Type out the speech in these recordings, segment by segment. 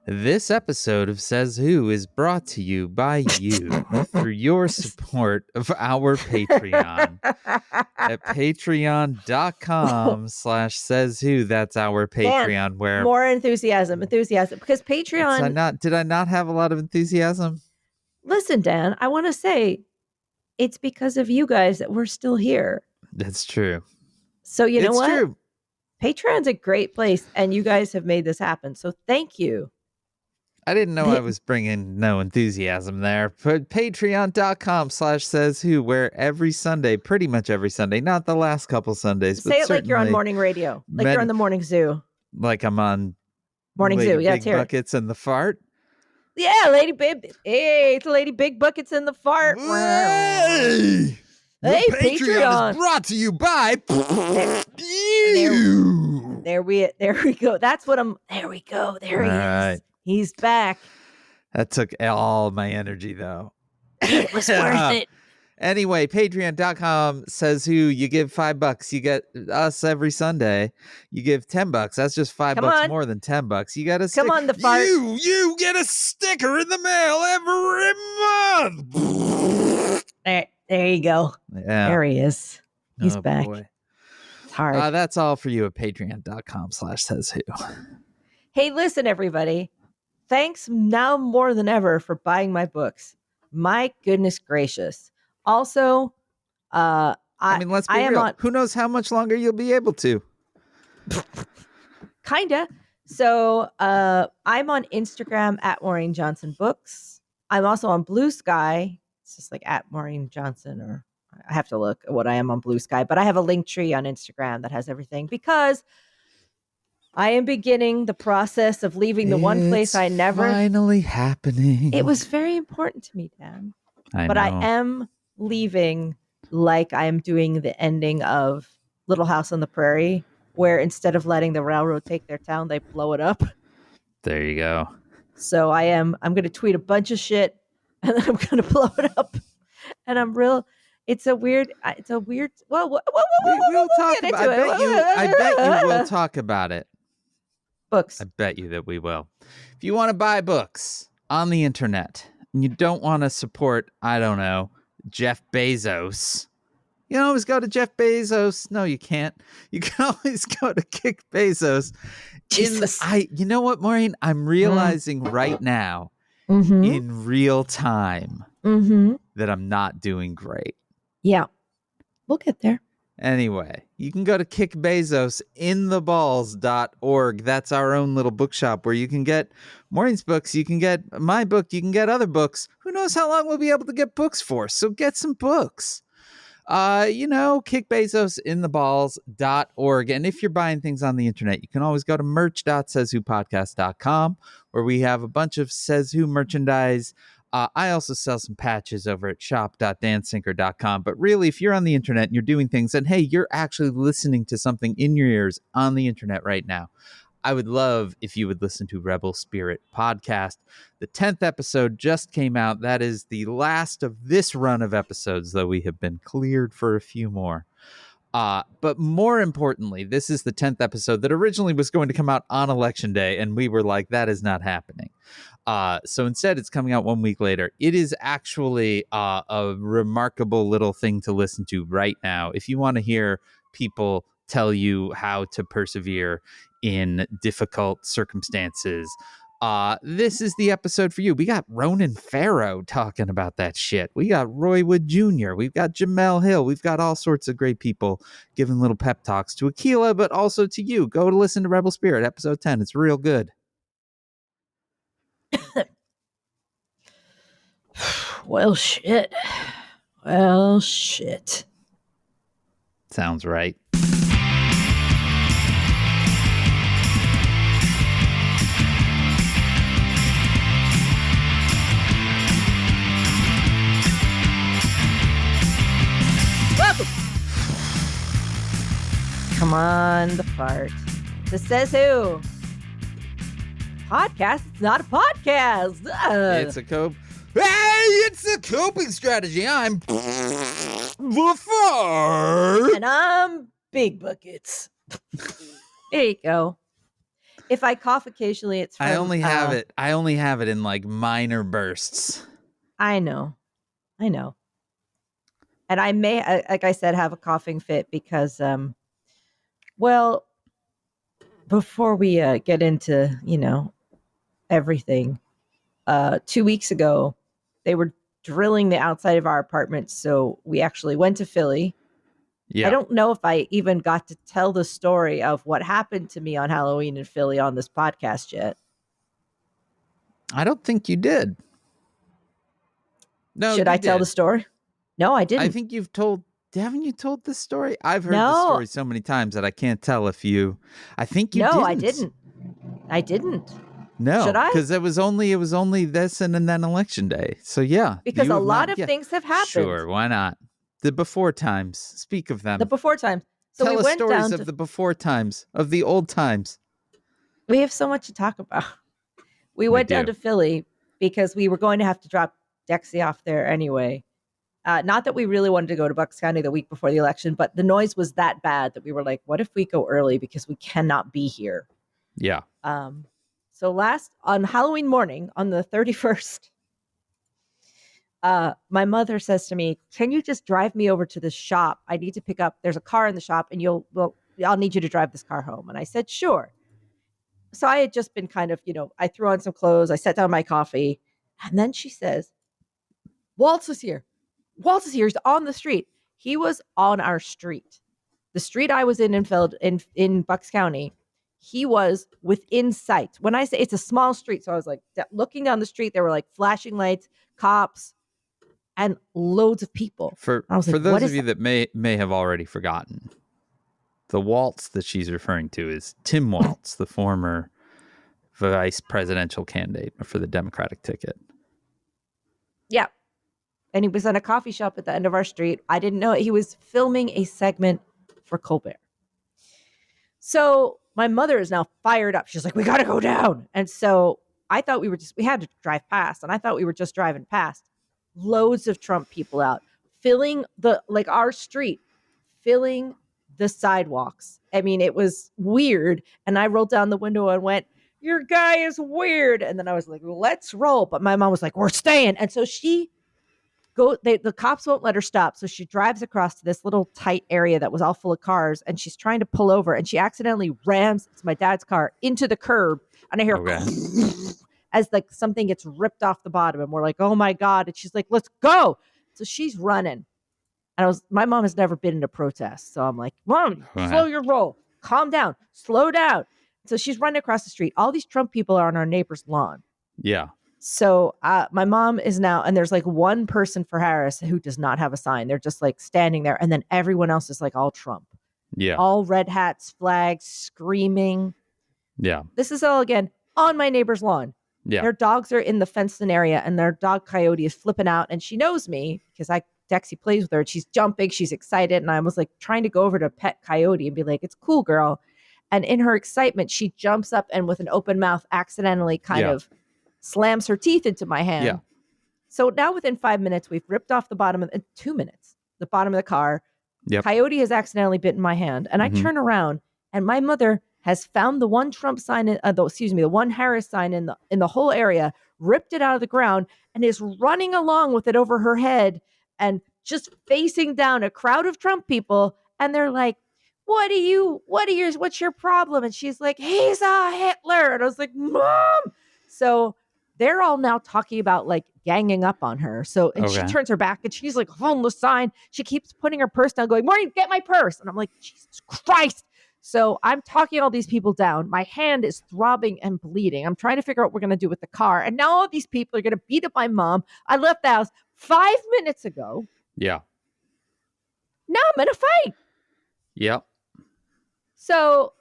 This episode of Says Who is brought to you by you through your support of our Patreon at patreon.com/sayswho. That's our Patreon. Dan, where more enthusiasm, because Patreon. Did I not have a lot of enthusiasm? Listen, Dan, I want to say it's because of you guys that we're still here. That's true. So you know what? True. Patreon's a great place, and you guys have made this happen. So thank you. I didn't know I was bringing no enthusiasm there. But patreon.com/sayswho, where every Sunday, pretty much every Sunday, not the last couple Sundays, but say it like you're on morning radio, like you're on the morning zoo. Like I'm on morning Lady zoo. Yeah, Big Buckets and the Fart. Yeah, Lady Big. Hey, it's Lady Big Buckets and the Fart. Hey, Patreon is brought to you by you. There we go. That's what I'm. There we go. There he is. Right. He's back. That took all my energy, though. It was worth it. Anyway, patreon.com/sayswho. You give $5. You get us every Sunday. You give $10. That's just $5 more than $10. You got a come on, the Fart. You get a sticker in the mail every month. There you go. Yeah. There he is. He's back. Boy. It's hard. That's all for you at patreon.com/sayswho. Hey, listen, everybody. Thanks now more than ever for buying my books. My goodness gracious. Also, I mean, let's be real. Who knows how much longer you'll be able to? Kinda. So I'm on Instagram at Maureen Johnson Books. I'm also on Blue Sky. It's just like at Maureen Johnson, or I have to look at what I am on Blue Sky, but I have a link tree on Instagram that has everything because I am beginning the process of leaving the one place I never. Finally happening. It was very important to me, Dan. I know. I am leaving like I am doing the ending of Little House on the Prairie, where instead of letting the railroad take their town, they blow it up. There you go. So I'm going to tweet a bunch of shit and then I'm going to blow it up. And it's a weird, well, we'll talk about it. I bet you will talk about it. Books. I bet you that we will. If you want to buy books on the internet and you don't want to support, I don't know, Jeff Bezos, you can always go to Jeff Bezos. No, you can't. You can always go to Kick Bezos. Jesus. You know what, Maureen? I'm realizing right now in real time that I'm not doing great. Yeah. We'll get there. Anyway, you can go to kickbezosintheballs.org. That's our own little bookshop where you can get Maureen's books, you can get my book, you can get other books. Who knows how long we'll be able to get books for? So get some books. kickbezosintheballs.org. And if you're buying things on the internet, you can always go to merch.sayswhopodcast.com, where we have a bunch of Says Who merchandise. I also sell some patches over at shop.dansinker.com. But really, if you're on the internet and you're doing things and, hey, you're actually listening to something in your ears on the internet right now, I would love if you would listen to Rebel Spirit Podcast. The 10th episode just came out. That is the last of this run of episodes, though we have been cleared for a few more. But more importantly, this is the 10th episode that originally was going to come out on Election Day, and we were like, that is not happening. So instead, it's coming out 1 week later. It is actually a remarkable little thing to listen to right now. If you want to hear people tell you how to persevere in difficult circumstances, this is the episode for you. We got Ronan Farrow talking about that shit. We got Roy Wood Jr. We've got Jamel Hill. We've got all sorts of great people giving little pep talks to Akila, but also to you. Go to listen to Rebel Spirit, episode 10. It's real good. Well, shit. Sounds right. Welcome. Come on, the Fart. This Says Who podcast. It's not a podcast. It's a cope. Hey, it's a coping strategy. I'm the Fart. And I'm Big Buckets. There you go. If I cough occasionally, it's I from only have it. I only have it in like minor bursts. I know. And I may, like I said, have a coughing fit because, well, before we get into, everything, 2 weeks ago, they were drilling the outside of our apartment. So we actually went to Philly. I Yeah. don't know if I even got to tell the story of what happened to me on Halloween in Philly on this podcast yet. I don't think you did. No, Should you I tell the did. story? No, I I didn't. think haven't you told this story? I've heard the No, story so many times that I can't tell if you, I think you no, I didn't. didn't. I didn't. Should No, I? because it was only this and then election day. So yeah, Because you a have lot not. of Yeah, things have happened. sure, why not? The before times. Speak of The them. before times. So we Tell us went stories down of to, the before times, of the old times. we have so much to talk about. We We went down do. to Philly because we were going to have to drop Dexy off there anyway. Not that we really wanted to go to Bucks County the week before the election, but the noise was that bad that we were like, what if we go early because we cannot be here? Yeah. So on Halloween morning, on the 31st, my mother says to me, can you just drive me over to the shop? I need to pick up, there's a car in the shop and I'll need you to drive this car home. And I said, sure. So I had just been kind of, I threw on some clothes, I set down my coffee, and then she says, Waltz is here. Waltz is here. He's on the street. He was on our street. The street I was in Bucks County, he was within sight. When I say it's a small street, so I was like looking down the street, there were like flashing lights, cops, and loads of people. For I was like, what those of is you that? that may have already forgotten, the Waltz that she's referring to is Tim Waltz, the former vice presidential candidate for the Democratic ticket. Yeah. And he was in a coffee shop at the end of our street. I didn't know it. He was filming a segment for Colbert. So my mother is now fired up. She's like, we got to go down. And so I thought we had to drive past. And I thought we were just driving past. Loads of Trump people out, filling our street, filling the sidewalks. I mean, it was weird. And I rolled down the window and went, your guy is weird. And then I was like, let's roll. But my mom was like, we're staying. And so the cops won't let her stop. So she drives across to this little tight area that was all full of cars. And she's trying to pull over. And she accidentally rams, it's my dad's car, into the curb. And I hear as like something gets ripped off the bottom. And we're like, oh my God. And she's like, let's go. So she's running. And my mom has never been in a protest. So I'm like, Mom, slow your roll. Calm down. Slow down. So she's running across the street. All these Trump people are on our neighbor's lawn. Yeah. So my mom is now, and there's like one person for Harris who does not have a sign. They're just like standing there. And then everyone else is like all Trump. Yeah. All red hats, flags, screaming. Yeah. This is all, again, on my neighbor's lawn. Yeah. Their dogs are in the fenced-in area, and their dog Coyote is flipping out. And she knows me because Dexy plays with her. And she's jumping. She's excited. And I was like trying to go over to pet Coyote and be like, it's cool, girl. And in her excitement, she jumps up and with an open mouth accidentally kind of slams her teeth into my hand. Yeah. So now within 5 minutes, we've ripped off the bottom of 2 minutes, the bottom of the car. Yep. Coyote has accidentally bitten my hand. And I turn around and my mother has found the one Trump sign, the one Harris sign in the whole area, ripped it out of the ground and is running along with it over her head and just facing down a crowd of Trump people. And they're like, what's your problem? And she's like, he's a Hitler. And I was like, Mom. So they're all now talking about like ganging up on her. So, and she turns her back and she's like holding the sign. She keeps putting her purse down going, Maureen, get my purse. And I'm like, Jesus Christ. So I'm talking all these people down. My hand is throbbing and bleeding. I'm trying to figure out what we're going to do with the car. And now all these people are going to beat up my mom. I left the house 5 minutes ago. Yeah. Now I'm in a fight. Yep. So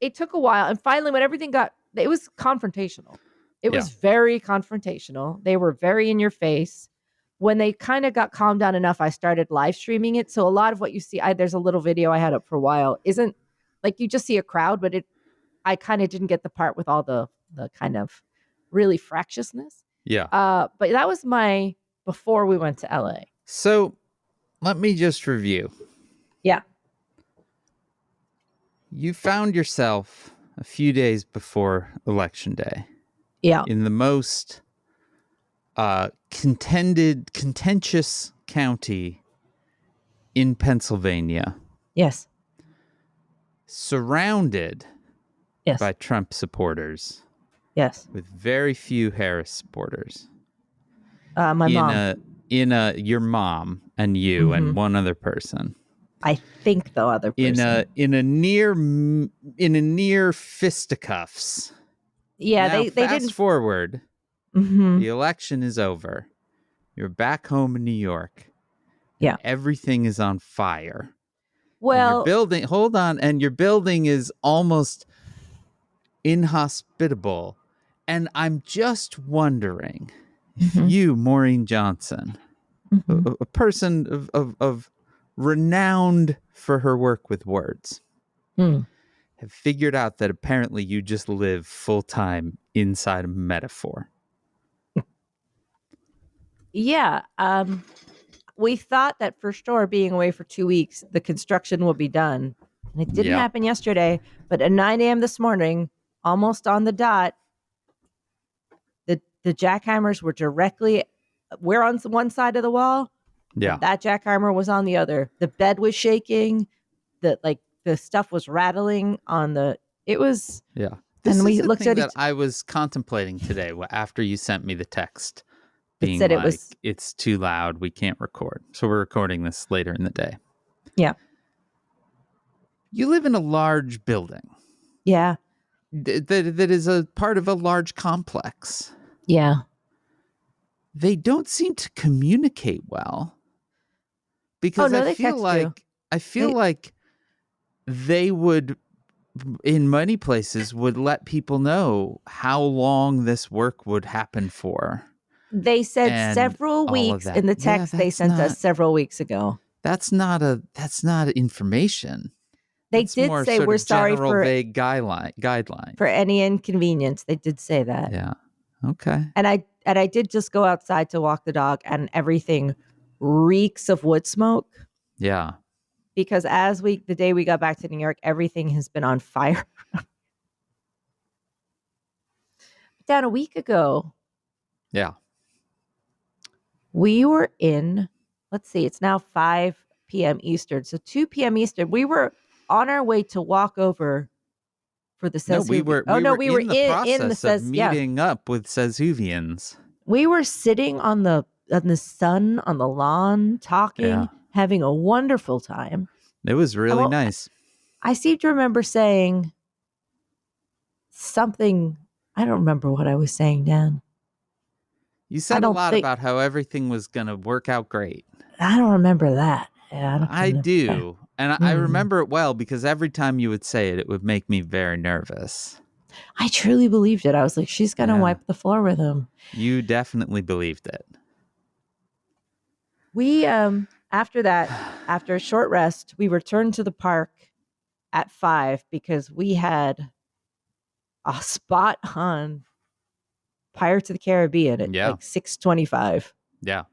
it took a while. And finally, when everything it was confrontational. It was very confrontational. They were very in your face. When they kind of got calmed down enough, I started live streaming it. So a lot of what you see, there's a little video I had up for a while, isn't like you just see a crowd, but I kind of didn't get the part with all the kind of really fractiousness. Yeah. But that was before we went to LA. So let me just review. Yeah. You found yourself a few days before Election Day, Yeah. in the most contentious county in Pennsylvania, Yes. surrounded Yes. by Trump supporters Yes. with very few Harris supporters. My mom. Your mom and you and one other person. I think the other person. In a near fisticuffs. Yeah, Now, they fast didn't. forward, Mm-hmm. the election is over. You're back home in New York, and Yeah. everything is on fire. And your Well, building, hold on, and your building is almost inhospitable. And I'm just wondering if mhm, you, Maureen Johnson, mhm. a person of renowned for her work with words, Hmm. have figured out that apparently you just live full time inside a metaphor. Yeah. We thought that for sure, being away for 2 weeks, the construction will be done. And it didn't Yeah. happen yesterday, but at 9 a.m. this morning, almost on the dot, the jackhammers were directly. We're on one side of the wall, Yeah. and that jackhammer was on the other. The bed was shaking. The stuff was rattling on the. It was. Yeah. This And is we the looked thing at that each. I was contemplating today after you sent me the text It being said it like, was. it's too loud. We can't record. So we're recording this later in the day. Yeah. You live in a large building Yeah. that is a part of a large complex. Yeah. They don't seem to communicate well Oh because no, they text you. I feel They like they would in many places would let people know how long this work would happen for they said and several all of weeks that. in the Yeah, text they sent us several weeks ago. that's not information. They That's did more say sort we're of sorry general vague guidelines. for any inconvenience. They did say that. Yeah. Okay. And I did just go outside to walk the dog, and everything reeks of wood smoke Yeah. because the day we got back to New York, everything has been on fire. Down a week ago, Yeah. we were in, let's see, it's now 5 p.m. Eastern. So 2 p.m. Eastern, we were on our way to walk over for the No, Says Who. Oh we no, were we were in the in the process of Says, yeah. meeting up with Sazuvians. We were sitting on the sun on the lawn, Yeah. talking, having a wonderful time. It was And really nice. I seem to remember saying something. I don't remember what I was saying, Dan. You I said a don't lot think about how everything was going to work out great. I don't remember that. Yeah, I don't I remember that. do. And I remember it well because every time you would say it, it would make me very nervous. I truly believed it. I was like, she's gonna Yeah. wipe the floor with him. You definitely believed it. We after that, after a short rest, we returned to the park at 5 because we had a spot on Pirates of the Caribbean at Yeah. like 6:25. Yeah.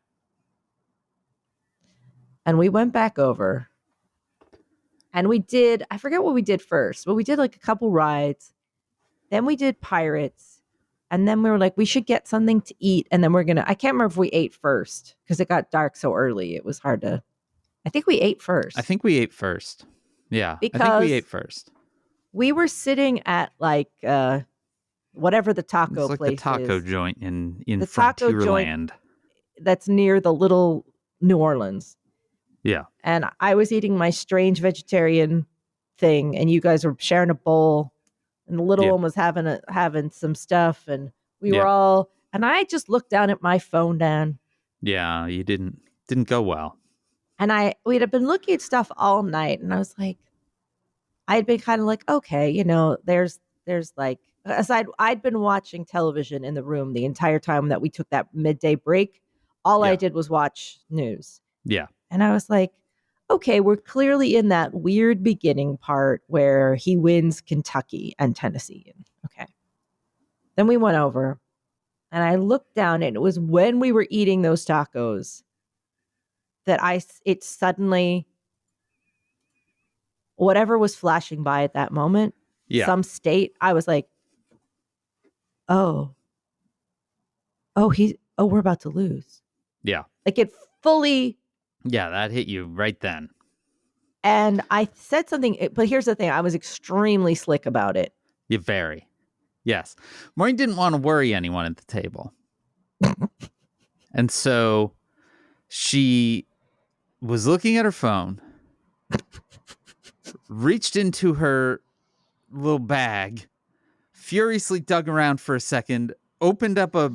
And we went back over and I forget what we did first, but we did like a couple rides. Then we did Pirates. And then we were like, we should get something to eat. And then I can't remember if we ate first because it got dark so early. It was hard to, I think we ate first. I think we ate first. Yeah. Because I think we ate first. we were sitting at like, whatever the taco It's like place the taco is. joint in The taco joint Frontierland. That's near the little New Orleans. Yeah. And I was eating my strange vegetarian thing, and you guys were sharing a bowl, and the little one was having some stuff, and we were all. And I just looked down at my phone, Dan. Yeah, you didn't go well. And we'd have been looking at stuff all night, and I was like, I'd been kind of like, okay, there's like, aside, I'd been watching television in the room the entire time that we took that midday break. All I did was watch news. Yeah. And I was like, okay, we're clearly in that weird beginning part where he wins Kentucky and Tennessee. Okay. Then we went over and I looked down, and it was when we were eating those tacos that it suddenly, whatever was flashing by at that moment, Yeah. some state, I was like, oh, we're about to lose. Yeah. Like it fully. Yeah, that hit you right then. And I said something, but here's the thing. I was extremely slick about it. You very. Yes. Maureen didn't want to worry anyone at the table. And so she was looking at her phone, reached into her little bag, furiously dug around for a second, opened up a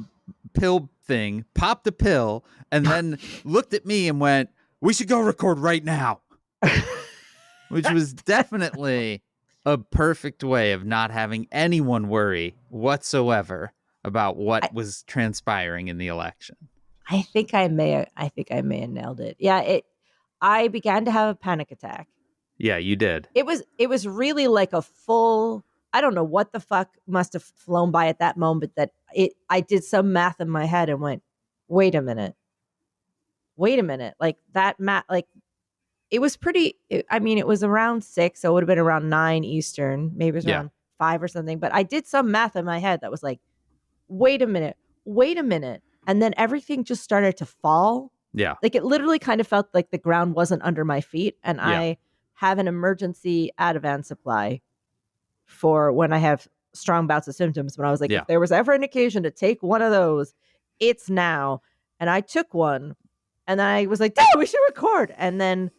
pill thing, popped a pill, and then looked at me and went, "We should go record right now." Which was definitely a perfect way of not having anyone worry whatsoever about what was transpiring in the election. I think I may have nailed it. Yeah, I began to have a panic attack. Yeah, you did. It was really like a full, I don't know what the fuck must have flown by at that moment, that I did some math in my head and went, wait a minute. Like that math, like it was it was around 6, so it would have been around 9 Eastern, maybe it was around 5 or something. But I did some math in my head that was like, wait a minute. And then everything just started to fall. Yeah. Like it literally kind of felt like the ground wasn't under my feet. And I have an emergency Ativan supply for when I have strong bouts of symptoms. But I was like, if there was ever an occasion to take one of those, it's now. And I took one. And then I was like, we should record. And then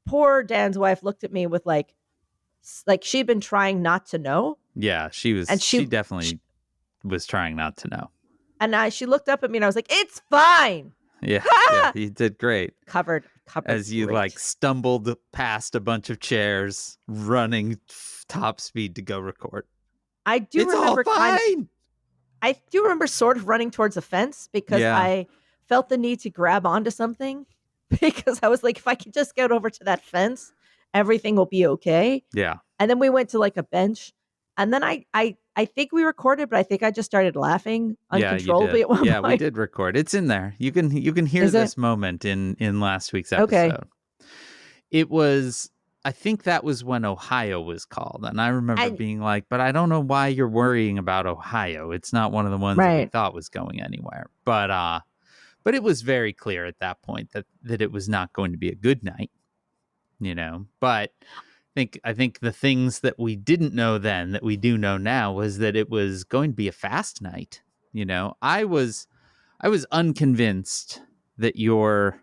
poor Dan's wife looked at me with like she'd been trying not to know. Yeah, she was. And she definitely was trying not to know. And she looked up at me and I was like, it's fine. Yeah, yeah, you did great. Covered as you great. Like stumbled past a bunch of chairs, running top speed to go record. I do remember I do remember sort of running towards a fence because I felt the need to grab onto something because I was like, if I could just get over to that fence, everything will be okay. Yeah. And then we went to like a bench. And then I think we recorded, but I think I just started laughing uncontrollably at one point. Yeah, we did record. It's in there. You can hear this moment in last week's episode. Okay. It was, I think that was when Ohio was called. And I remember being like, but I don't know why you're worrying about Ohio. It's not one of the ones that we thought was going anywhere. But it was very clear at that point that it was not going to be a good night, but I think the things that we didn't know then that we do know now was that it was going to be a fast night. I was unconvinced that your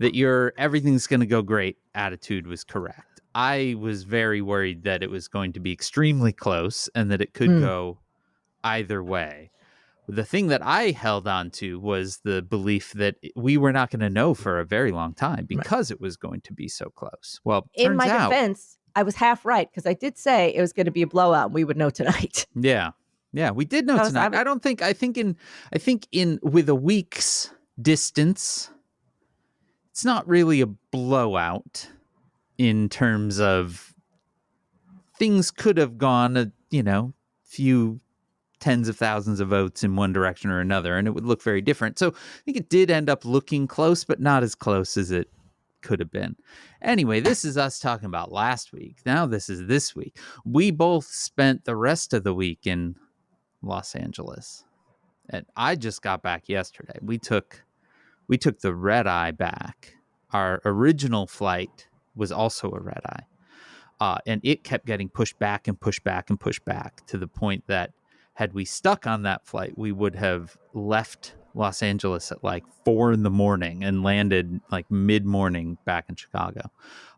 everything's going to go great attitude was correct. I was very worried that it was going to be extremely close and that it could go either way. The thing that I held on to was the belief that we were not going to know for a very long time because it was going to be so close. Well, in my defense, I was half right because I did say it was going to be a blowout and we would know tonight. Yeah. Yeah, we did know tonight. I think in with a week's distance, it's not really a blowout in terms of things could have gone a few tens of thousands of votes in one direction or another, and it would look very different. So I think it did end up looking close, but not as close as it could have been. Anyway, this is us talking about last week. Now this is this week. We both spent the rest of the week in Los Angeles, and I just got back yesterday. We took the red eye back. Our original flight was also a red eye, and it kept getting pushed back and pushed back and pushed back to the point that had we stuck on that flight, we would have left Los Angeles at like 4 a.m. and landed like mid-morning back in Chicago.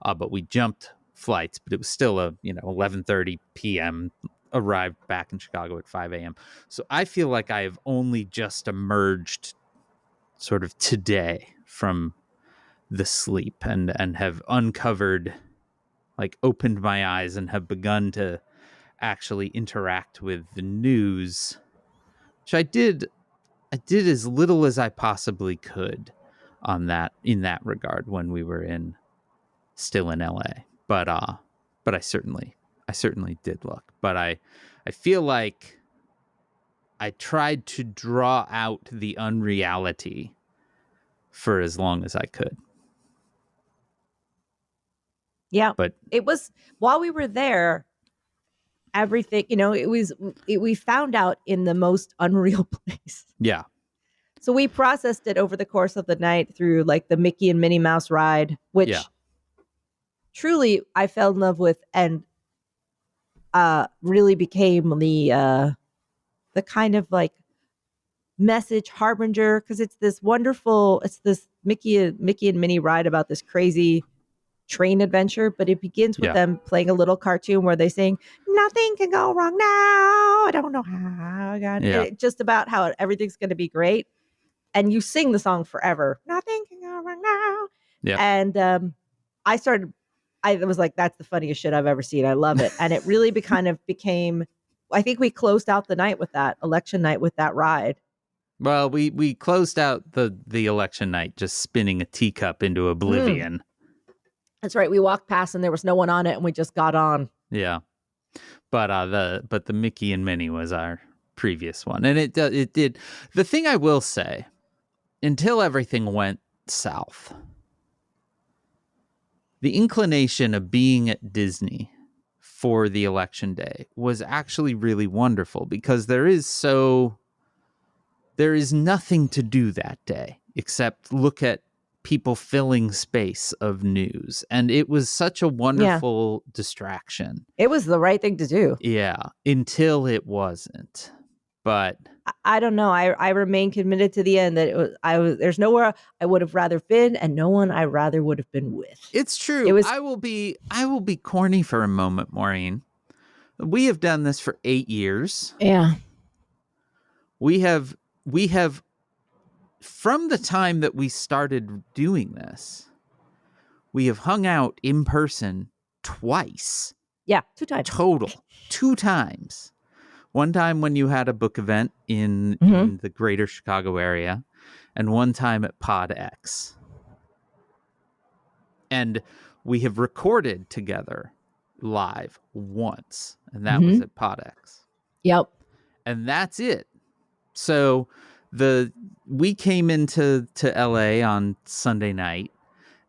But we jumped flights, but it was still a 11:30 p.m. arrived back in Chicago at 5 a.m. So I feel like I have only just emerged sort of today from the sleep and have uncovered, like opened my eyes and have begun to actually interact with the news, which I did as little as I possibly could in that regard when we were still in LA. But I certainly did look. But I feel like I tried to draw out the unreality for as long as I could. Yeah. But It was while we were there, everything, we found out in the most unreal place. yeah, So we processed it over the course of the night through like the Mickey and Minnie Mouse ride, yeah, which truly I fell in love with and really became the kind of like message harbinger, because it's this Mickey and Minnie ride about this crazy train adventure, but it begins with yeah, them playing a little cartoon where they sing nothing can go wrong now, I don't know how, God. yeah, Just about how everything's going to be great, and you sing the song forever, nothing can go wrong now. yeah. And I started, I was like, that's the funniest shit I've ever seen, I love it. And it really kind of became, I think we closed out the night with that election night with that ride. Well, we closed out the election night just spinning a teacup into Mm, oblivion. that's right, we walked past and there was no one on it and we just got on. Yeah, but the Mickey and Minnie was our previous one, and it did. The thing I will say, until everything went south, the inclination of being at Disney for the election day was actually really wonderful, because there is nothing to do that day except look at people filling space of news. And it was such a Yeah, wonderful distraction. it was the right thing to do. Yeah, until it wasn't. But I don't know. I remain committed to the end that there's nowhere I would have rather been and no one I rather would have been with. it's It true. was I will be corny for a moment, Maureen. We have done this for 8 years. yeah. We have from the time that we started doing this, we have hung out in person twice Yeah, 2 times. total. 2 times. One time when you had a book event in Mhm. the greater Chicago area, and one time at PodX. And we have recorded together live once, and that was Mhm. at PodX. Yep. And that's it. So we came into LA on Sunday night,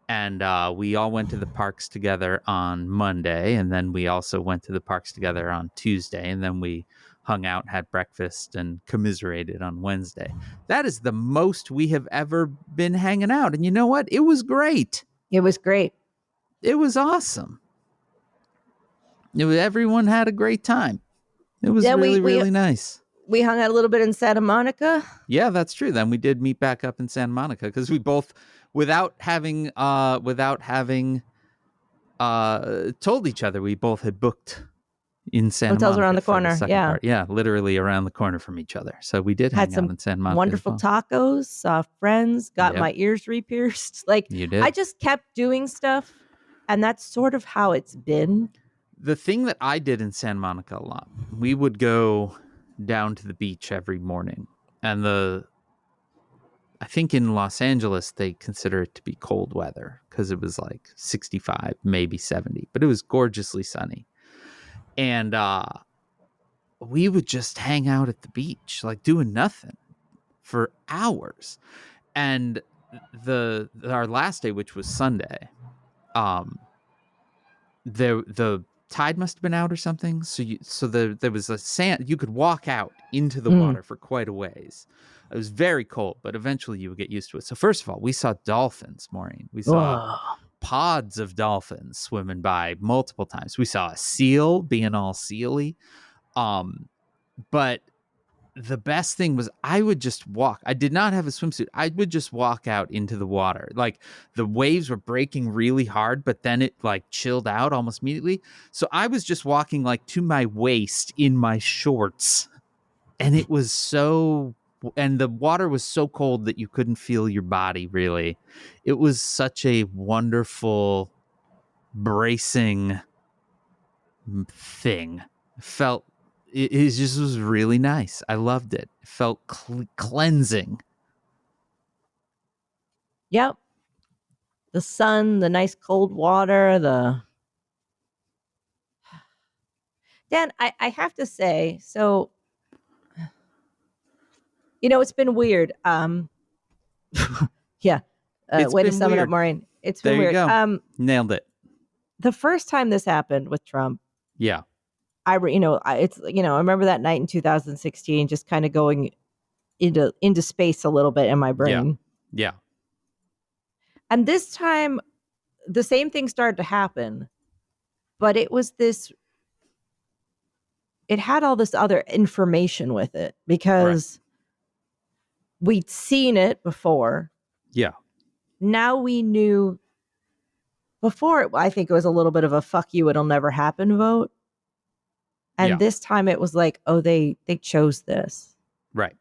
and we all went to the parks together on Monday, and then we also went to the parks together on Tuesday, and then we hung out, had breakfast, and commiserated on Wednesday. That is the most we have ever been hanging out. And you know what? It was great. It was great. It was awesome. Everyone had a great time. It was Then really, we really nice. we hung out a little bit in Santa Monica. Yeah, that's true. Then we did meet back up in Santa Monica, because we both, without having told each other, we both had booked in Santa Hotels around Monica the for the corner. second Yeah. part. Yeah, literally around the corner from each other. So we did Had hang out some in Santa Monica as wonderful well. tacos, saw friends, got Yep, my ears re-pierced. Like, you I did. just kept doing stuff, and that's sort of how it's been. The thing that I did in Santa Monica a lot, we would go down to the beach every morning. And I think in Los Angeles, they consider it to be cold weather, because it was like 65, maybe 70, but it was gorgeously sunny. And we would just hang out at the beach, like doing nothing for hours. And our last day, which was Sunday, the tide must have been out or something. So there was a sand. You could walk out into the Mm. water for quite a ways. It was very cold, but eventually you would get used to it. So first of all, we saw dolphins, Maureen. We saw Whoa. pods of dolphins swimming by multiple times. We saw a seal being all sealy. But the best thing was, I would just walk. I did not have a swimsuit. I would just walk out into the water. Like, the waves were breaking really hard, but then it like chilled out almost immediately. So I was just walking like to my waist in my shorts. And it was and the water was so cold that you couldn't feel your body really. It was such a wonderful, bracing thing. It just was really nice. I loved it. It felt cleansing. Yep. The sun, the nice cold water, Dan, I have to say, so it's been weird. Yeah. It's Way to been sum it up, weird. Maureen. It's been There you weird. go. Nailed it. the first time this happened with Trump, Yeah. I remember that night in 2016, just kind of going into space a little bit in my Yeah. brain. Yeah. And this time, the same thing started to happen, but it was this. It had all this other information with it Right. because we'd seen it before. Yeah. Now we knew before. I think it was a little bit of a "fuck you, it'll never happen" vote. And Yeah. this time it was like, oh, they chose this. Right.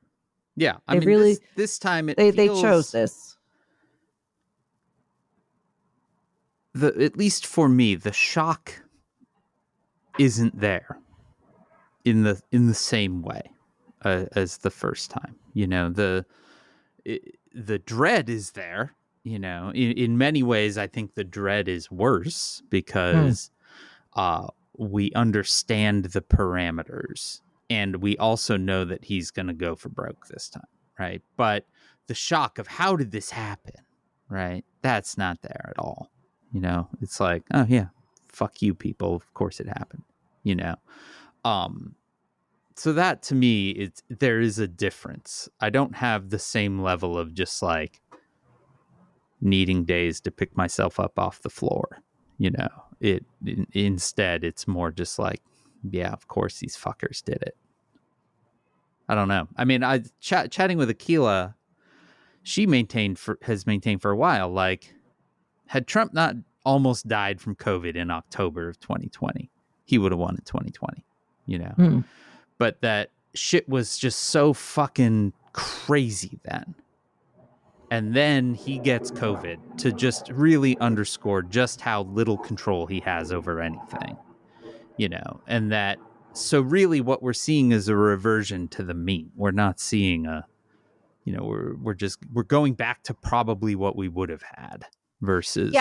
Yeah. I They mean, really this time it they chose feels this. at least for me, the shock isn't there in the same way as the first time. The dread is there. In many ways, I think the dread is worse because we understand the parameters and we also know that he's going to go for broke this time, right? But the shock of how did this happen, right? That's not there at all. It's like, oh yeah, fuck you people. Of course it happened, you know? So that to me, there is a difference. I don't have the same level of just like needing days to pick myself up off the floor. Instead it's more just like, yeah, of course these fuckers did it. I don't know. I mean, I chatting with Akila, she has maintained for a while, like, had Trump not almost died from COVID in October of 2020, he would have won in 2020, but that shit was just so fucking crazy then. And then he gets COVID to just really underscore just how little control he has over anything, and that. So really what we're seeing is a reversion to the mean. We're not seeing we're going back to probably what we would have had versus.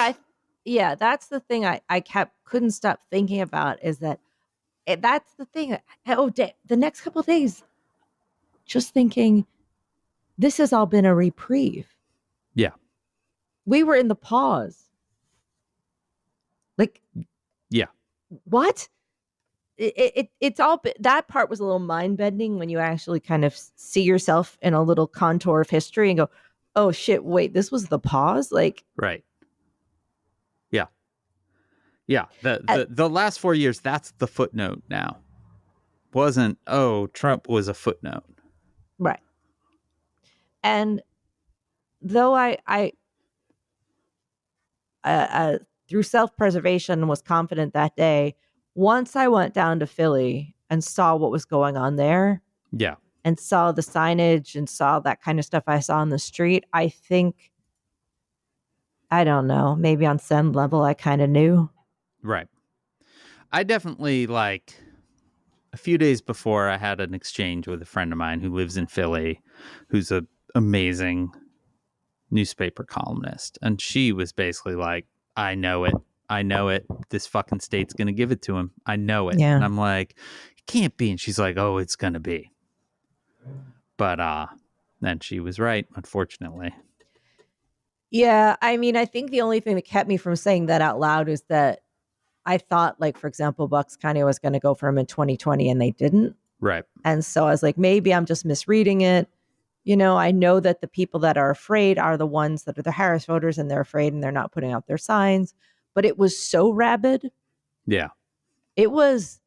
Yeah, that's the thing I couldn't stop thinking about is that that's the thing. The next couple of days, just thinking this has all been a reprieve. Yeah. We were in the pause. Like, yeah. What? It's all that part was a little mind bending when you actually kind of see yourself in a little contour of history and go, oh shit, wait, this was the pause? Like, right. Yeah. Yeah. The last 4 years, that's the footnote now. Wasn't, oh, Trump was a footnote. Right. And though I through self-preservation was confident that day, once I went down to Philly and saw what was going on there. Yeah. And saw the signage and saw that kind of stuff I saw on the street, I think, I don't know, maybe on some level I kind of knew. Right. I definitely, like, a few days before, I had an exchange with a friend of mine who lives in Philly, who's an amazing newspaper columnist. And she was basically like, I know it. This fucking state's going to give it to him. I know it. Yeah. And I'm like, it can't be. And she's like, oh, it's going to be. But then she was right, unfortunately. Yeah. I mean, I think the only thing that kept me from saying that out loud is that I thought, like, for example, Bucks County was going to go for him in 2020 and they didn't. Right. And so I was like, maybe I'm just misreading it. I know that the people that are afraid are the ones that are the Harris voters and they're afraid and they're not putting out their signs. But it was so rabid. Yeah. It was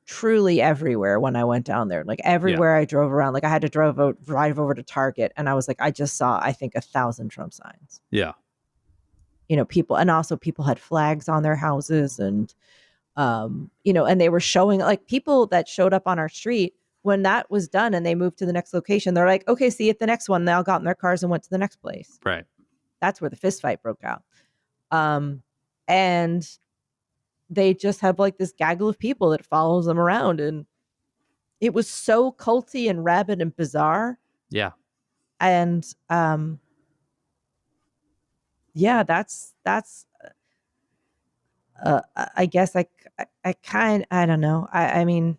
truly everywhere when I went down there. Like, everywhere I drove around, like I had to drive over to Target and I was like, I just saw, I think, 1,000 Trump signs. Yeah. People, and also people had flags on their houses and, and they were showing, like, people that showed up on our street when that was done and they moved to the next location. They're like, okay, see you at the next one. They all got in their cars and went to the next place. Right. That's where the fist fight broke out. And they just have like this gaggle of people that follows them around. And it was so culty and rabid and bizarre. Yeah. And, yeah, that's, I guess I don't know. I mean,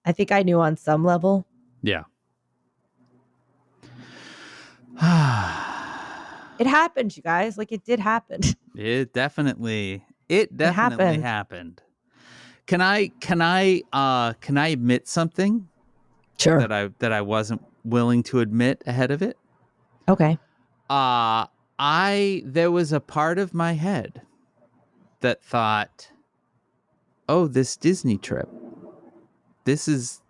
I think I knew on some level. Yeah. It happened, you guys. Like, it did happen. It definitely happened. happened. Can I admit something Sure. that I wasn't willing to admit ahead of it? Okay. There was a part of my head that thought, oh, this Disney trip, this is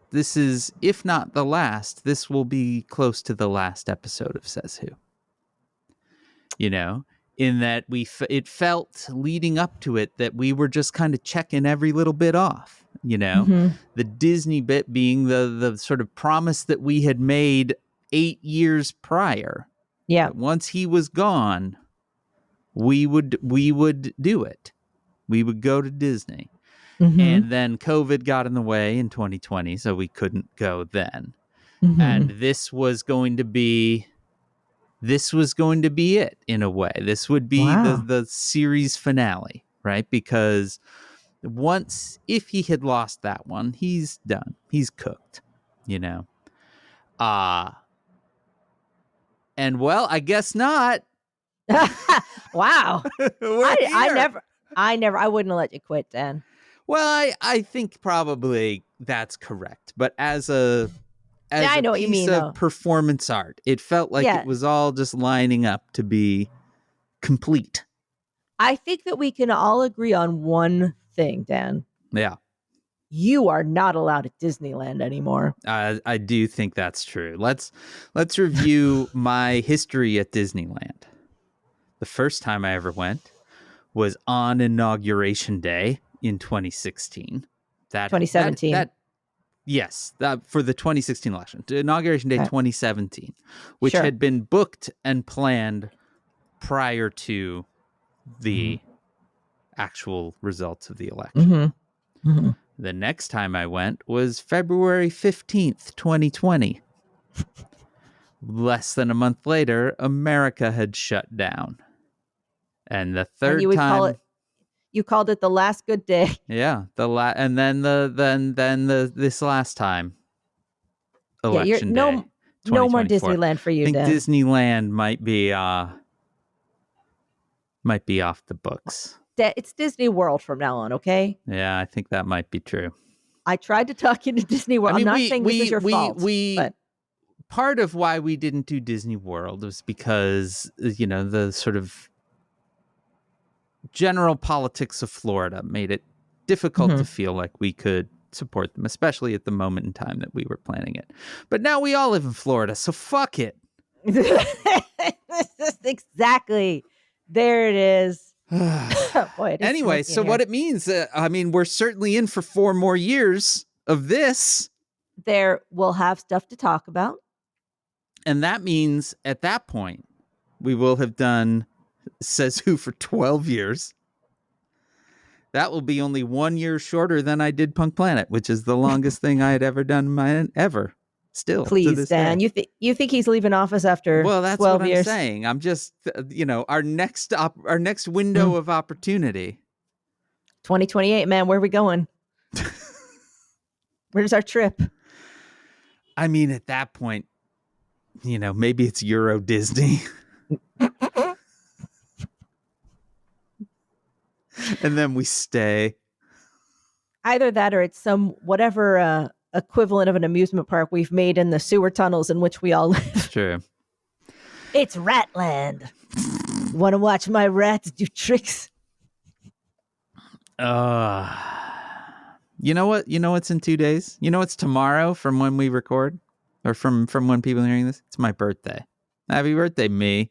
if not the last, this will be close to the last episode of Says Who. You know, in that it felt leading up to it that we were just kind of checking every little bit off, you know, the Disney bit being the sort of promise that we had made 8 years prior. Yeah. Once he was gone, we would do it. We would go to Disney. And then COVID got in the way in 2020, so we couldn't go then. And this was going to be it in a way. This would be the series finale, right? Because if he had lost that one, he's done. He's cooked, you know. And well, I guess not. Wow. I wouldn't have let you quit, Dan. Well, I think probably that's correct. But as a I know what you piece mean, of though. performance art, it felt like it was all just lining up to be complete. I think that we can all agree on one thing, Dan. Yeah. You are not allowed at Disneyland anymore. I do think that's true. Let's review my history at Disneyland. The first time I ever went was on Inauguration Day in 2016. 2017. Yes, for the 2016 election. Inauguration Day 2017, which had been booked and planned prior to the actual results of the election. The next time I went was February 15th, 2020. Less than a month later, America had shut down. And the third time, you called it the last good day. Yeah, and then this last time, election day. No more Disneyland for you, I think Dan. Disneyland might be off the books. It's Disney World from now on, okay? Yeah, I think that might be true. I tried to talk you to Disney World. I'm not saying this is your fault. But part of why we didn't do Disney World was because, you know, the sort of general politics of Florida made it difficult to feel like we could support them, especially at the moment in time that we were planning it. But now we all live in Florida, so fuck it. Exactly. There it is. Boy, anyway, so what it means, we're certainly in for 4 more years of this. We'll have stuff to talk about. And that means at that point, we will have done Says Who for 12 years. That will be only 1 year shorter than I did Punk Planet, which is the longest thing I had ever done ever. Still, please, Dan. You think he's leaving office after 12 years? Well, that's what I'm saying. I'm just, our next window of opportunity. 2028, man. Where are we going? Where's our trip? I mean, at that point, maybe it's Euro Disney. And then we stay. Either that or it's some whatever equivalent of an amusement park we've made in the sewer tunnels in which we all live. True. It's Ratland. Want to watch my rats do tricks? You know what? You know what's in 2 days? You know what's tomorrow from when we record? Or from when people are hearing this? It's my birthday. Happy birthday, me.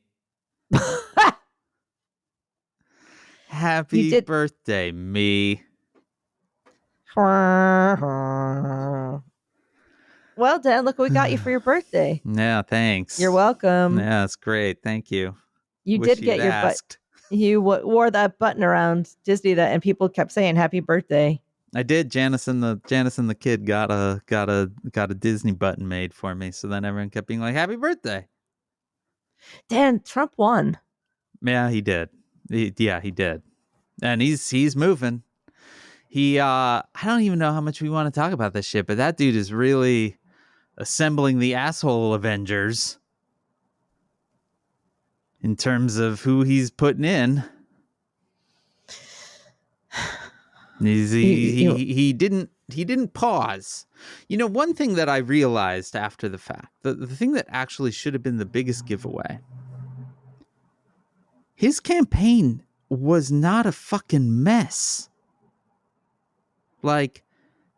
Happy birthday, me. Well, Dan, look what we got you for your birthday. Yeah, thanks. You're welcome. Yeah, that's great. Thank you. You did get your butt. You wore that button around Disney and people kept saying happy birthday. I did. Janice and the kid got a Disney button made for me. So then everyone kept being like, "Happy birthday." Dan, Trump won. Yeah, he did. He did. And he's moving. I don't even know how much we want to talk about this shit, but that dude is really assembling the asshole Avengers. in terms of who he's putting in. He didn't pause. One thing that I realized after the fact, the thing that actually should have been the biggest giveaway, his campaign was not a fucking mess. Like,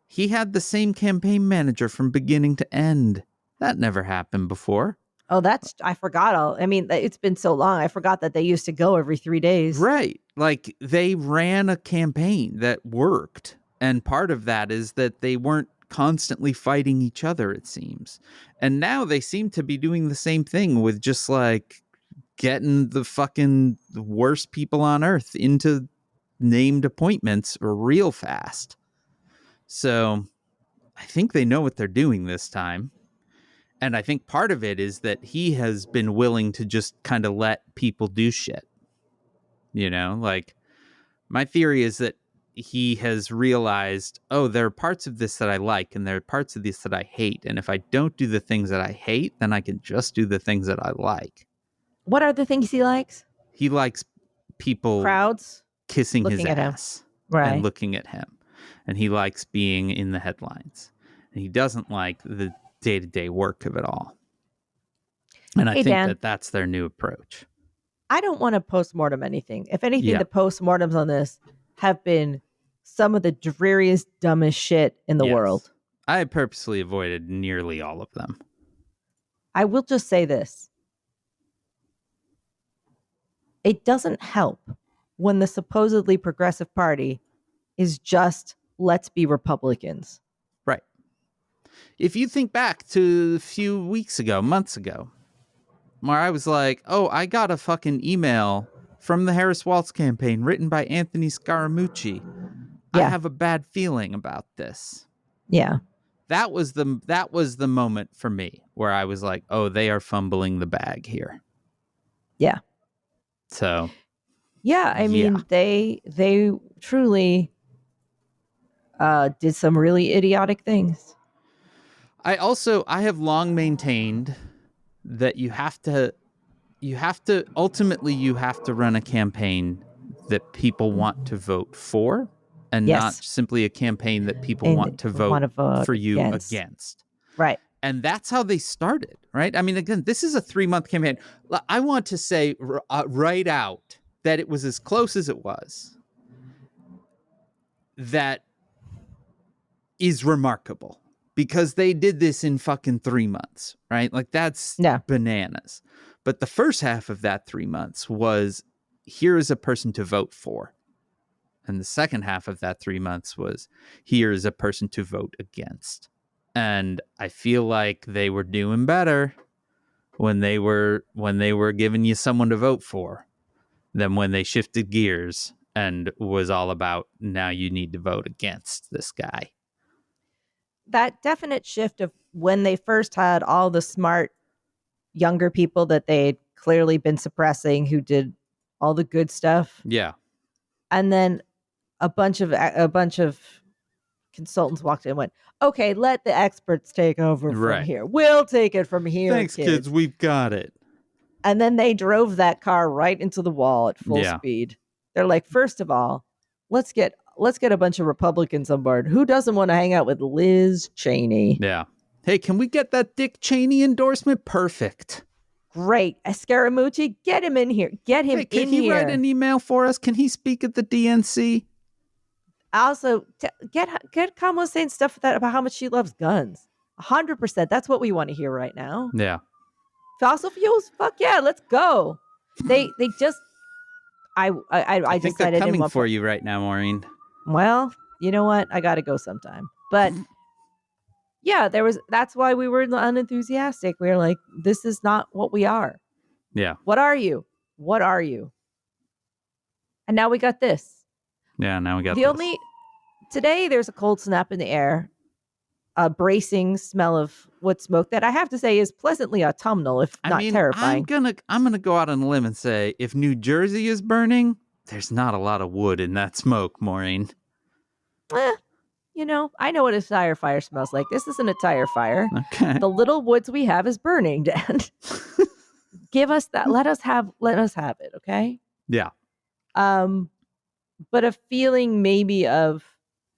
he had the same campaign manager from beginning to end. That never happened before. Oh, I forgot. It's been so long. I forgot that they used to go every 3 days. Right. Like, they ran a campaign that worked. And part of that is that they weren't constantly fighting each other, it seems. And now they seem to be doing the same thing with just like getting the fucking worst people on earth into named appointments real fast. So I think they know what they're doing this time. And I think part of it is that he has been willing to just kind of let people do shit. Like, my theory is that he has realized, oh, there are parts of this that I like and there are parts of this that I hate. And if I don't do the things that I hate, then I can just do the things that I like. What are the things he likes? He likes people crowds kissing his looking at him. ass Right. and looking at him. And he likes being in the headlines. And he doesn't like the day-to-day work of it all. And I think Dan, that's their new approach. I don't want to postmortem anything. If anything, the postmortems on this have been some of the dreariest, dumbest shit in the world. I purposely avoided nearly all of them. I will just say this. It doesn't help when the supposedly progressive party is just, let's be Republicans. Right. If you think back to a few weeks ago, months ago, where I was like, oh, I got a fucking email from the Harris Waltz campaign written by Anthony Scaramucci. Yeah. I have a bad feeling about this. Yeah. That was the moment for me where I was like, oh, they are fumbling the bag here. Yeah. So. Yeah, I mean, they truly did some really idiotic things. I have long maintained that you have to ultimately run a campaign that people want to vote for, and not simply a campaign that people want to vote for you against. Right. And that's how they started, right? I mean, again, this is a 3-month campaign. I want to say right out that it was as close as it was. That is remarkable. Because they did this in fucking 3 months, right? Like, that's bananas. But the first half of that 3 months was, here is a person to vote for. And the second half of that 3 months was, here is a person to vote against. And I feel like they were doing better when they were giving you someone to vote for than when they shifted gears and was all about, now you need to vote against this guy. That definite shift of when they first had all the smart younger people that they'd clearly been suppressing, who did all the good stuff. Yeah. And then a bunch of consultants walked in and went, okay, let the experts take over from here. We'll take it from here. Thanks, kids. We've got it. And then they drove that car right into the wall at full speed. They're like, first of all, let's get a bunch of Republicans on board. Who doesn't want to hang out with Liz Cheney? Yeah. Hey, can we get that Dick Cheney endorsement? Perfect. Great. Scaramucci, get him in here. Get him in here. Can he write an email for us? Can he speak at the DNC? Also, get Kamala saying stuff about how much she loves guns. 100%. That's what we want to hear right now. Yeah. Fossil fuels? Fuck yeah, let's go. They just... I think they're coming for you right now, Maureen. Well, you know what? I got to go sometime. But yeah, that's why we were unenthusiastic. We were like, this is not what we are. Yeah. What are you? What are you? And now we got this. Yeah, now we got this. Today there's a cold snap in the air, a bracing smell of wood smoke that I have to say is pleasantly autumnal, if not terrifying. I'm gonna go out on a limb and say, if New Jersey is burning, there's not a lot of wood in that smoke, Maureen. I know what a tire fire smells like. This isn't a tire fire. Okay. The little woods we have is burning, Dan. give us that. Let us have it. Okay. Yeah. But a feeling maybe of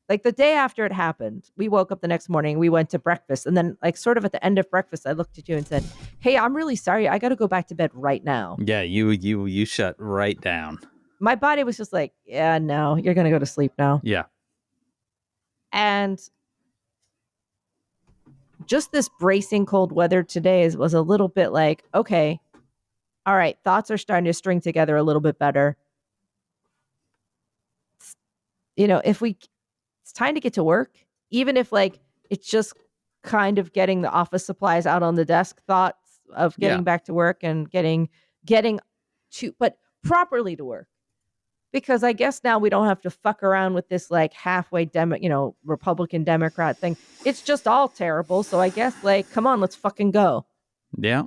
like the day after it happened, we woke up the next morning, we went to breakfast, and then like sort of at the end of breakfast, I looked at you and said, "Hey, I'm really sorry. I got to go back to bed right now." Yeah, you shut right down. My body was just like, "Yeah, no, you're going to go to sleep now." Yeah. And just this bracing cold weather today was a little bit like, okay, all right, thoughts are starting to string together a little bit better. You know, it's time to get to work, even if like it's just kind of getting the office supplies out on the desk, thoughts of Yeah. getting back to work and getting to, but properly to work. Because I guess now we don't have to fuck around with this like halfway Republican Democrat thing. It's just all terrible. So I guess like, come on, let's fucking go. Yeah.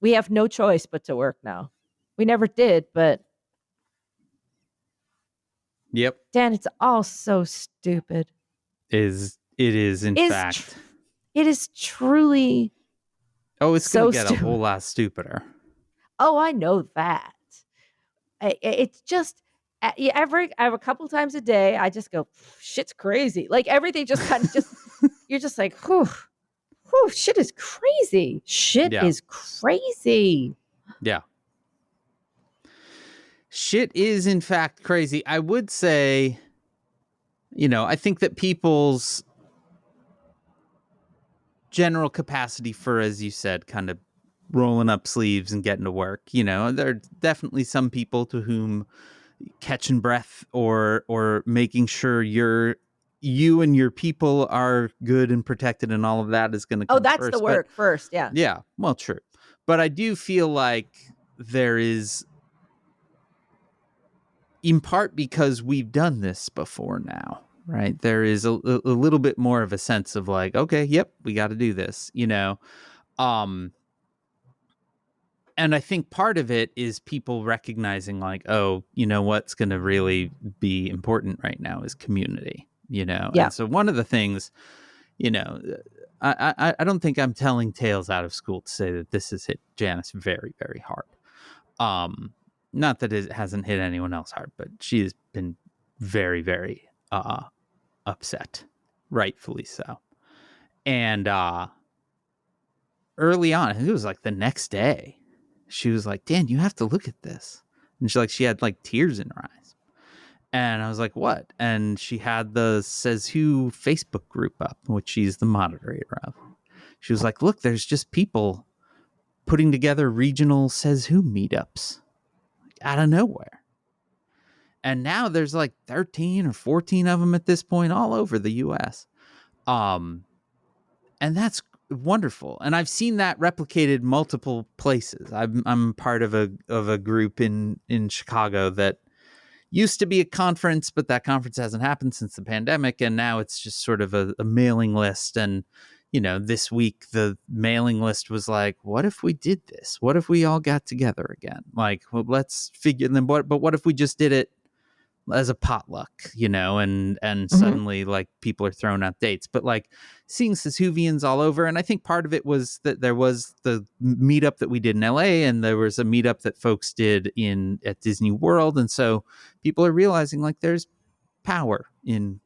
We have no choice but to work now. We never did, but Yep. Dan, it's all so stupid. It is in fact. It is truly. Oh, it's so going to get stupid. a whole lot stupider. Oh, I know that. It's just I have a couple times a day. I just go, shit's crazy. Like everything just kind of just you're just like, whew, shit is crazy. Shit is crazy. Yeah. Shit is in fact crazy. I would say, I think that people's general capacity for, as you said, kind of rolling up sleeves and getting to work, there are definitely some people to whom catching breath or making sure you and your people are good and protected and all of that is going to come that's first. the work first. Yeah. Yeah. Well, true. But I do feel like there is, in part because we've done this before now, right? There is a little bit more of a sense of like, okay, yep, we got to do this, and I think part of it is people recognizing like, oh, what's going to really be important right now is community, Yeah. And so one of the things, I don't think I'm telling tales out of school to say that this has hit Janice very, very hard. Not that it hasn't hit anyone else hard, but she has been very, very upset, rightfully so. And early on, I think it was like the next day, she was like, Dan, you have to look at this. And she had like tears in her eyes. And I was like, what? And she had the Says Who Facebook group up, which she's the moderator of. She was like, look, there's just people putting together regional Says Who meetups out of nowhere. And now there's like 13 or 14 of them at this point all over the US. And that's wonderful. And I've seen that replicated multiple places. I'm part of a group in Chicago that used to be a conference, but that conference hasn't happened since the pandemic. And now it's just sort of a mailing list. And, this week the mailing list was like, what if we did this? What if we all got together again? Like, well, let's figure them. But what if we just did it as a potluck, and suddenly like people are throwing out dates, but like seeing Sasuvians all over. And I think part of it was that there was the meetup that we did in LA and there was a meetup that folks did at Disney World. And so people are realizing like there's power in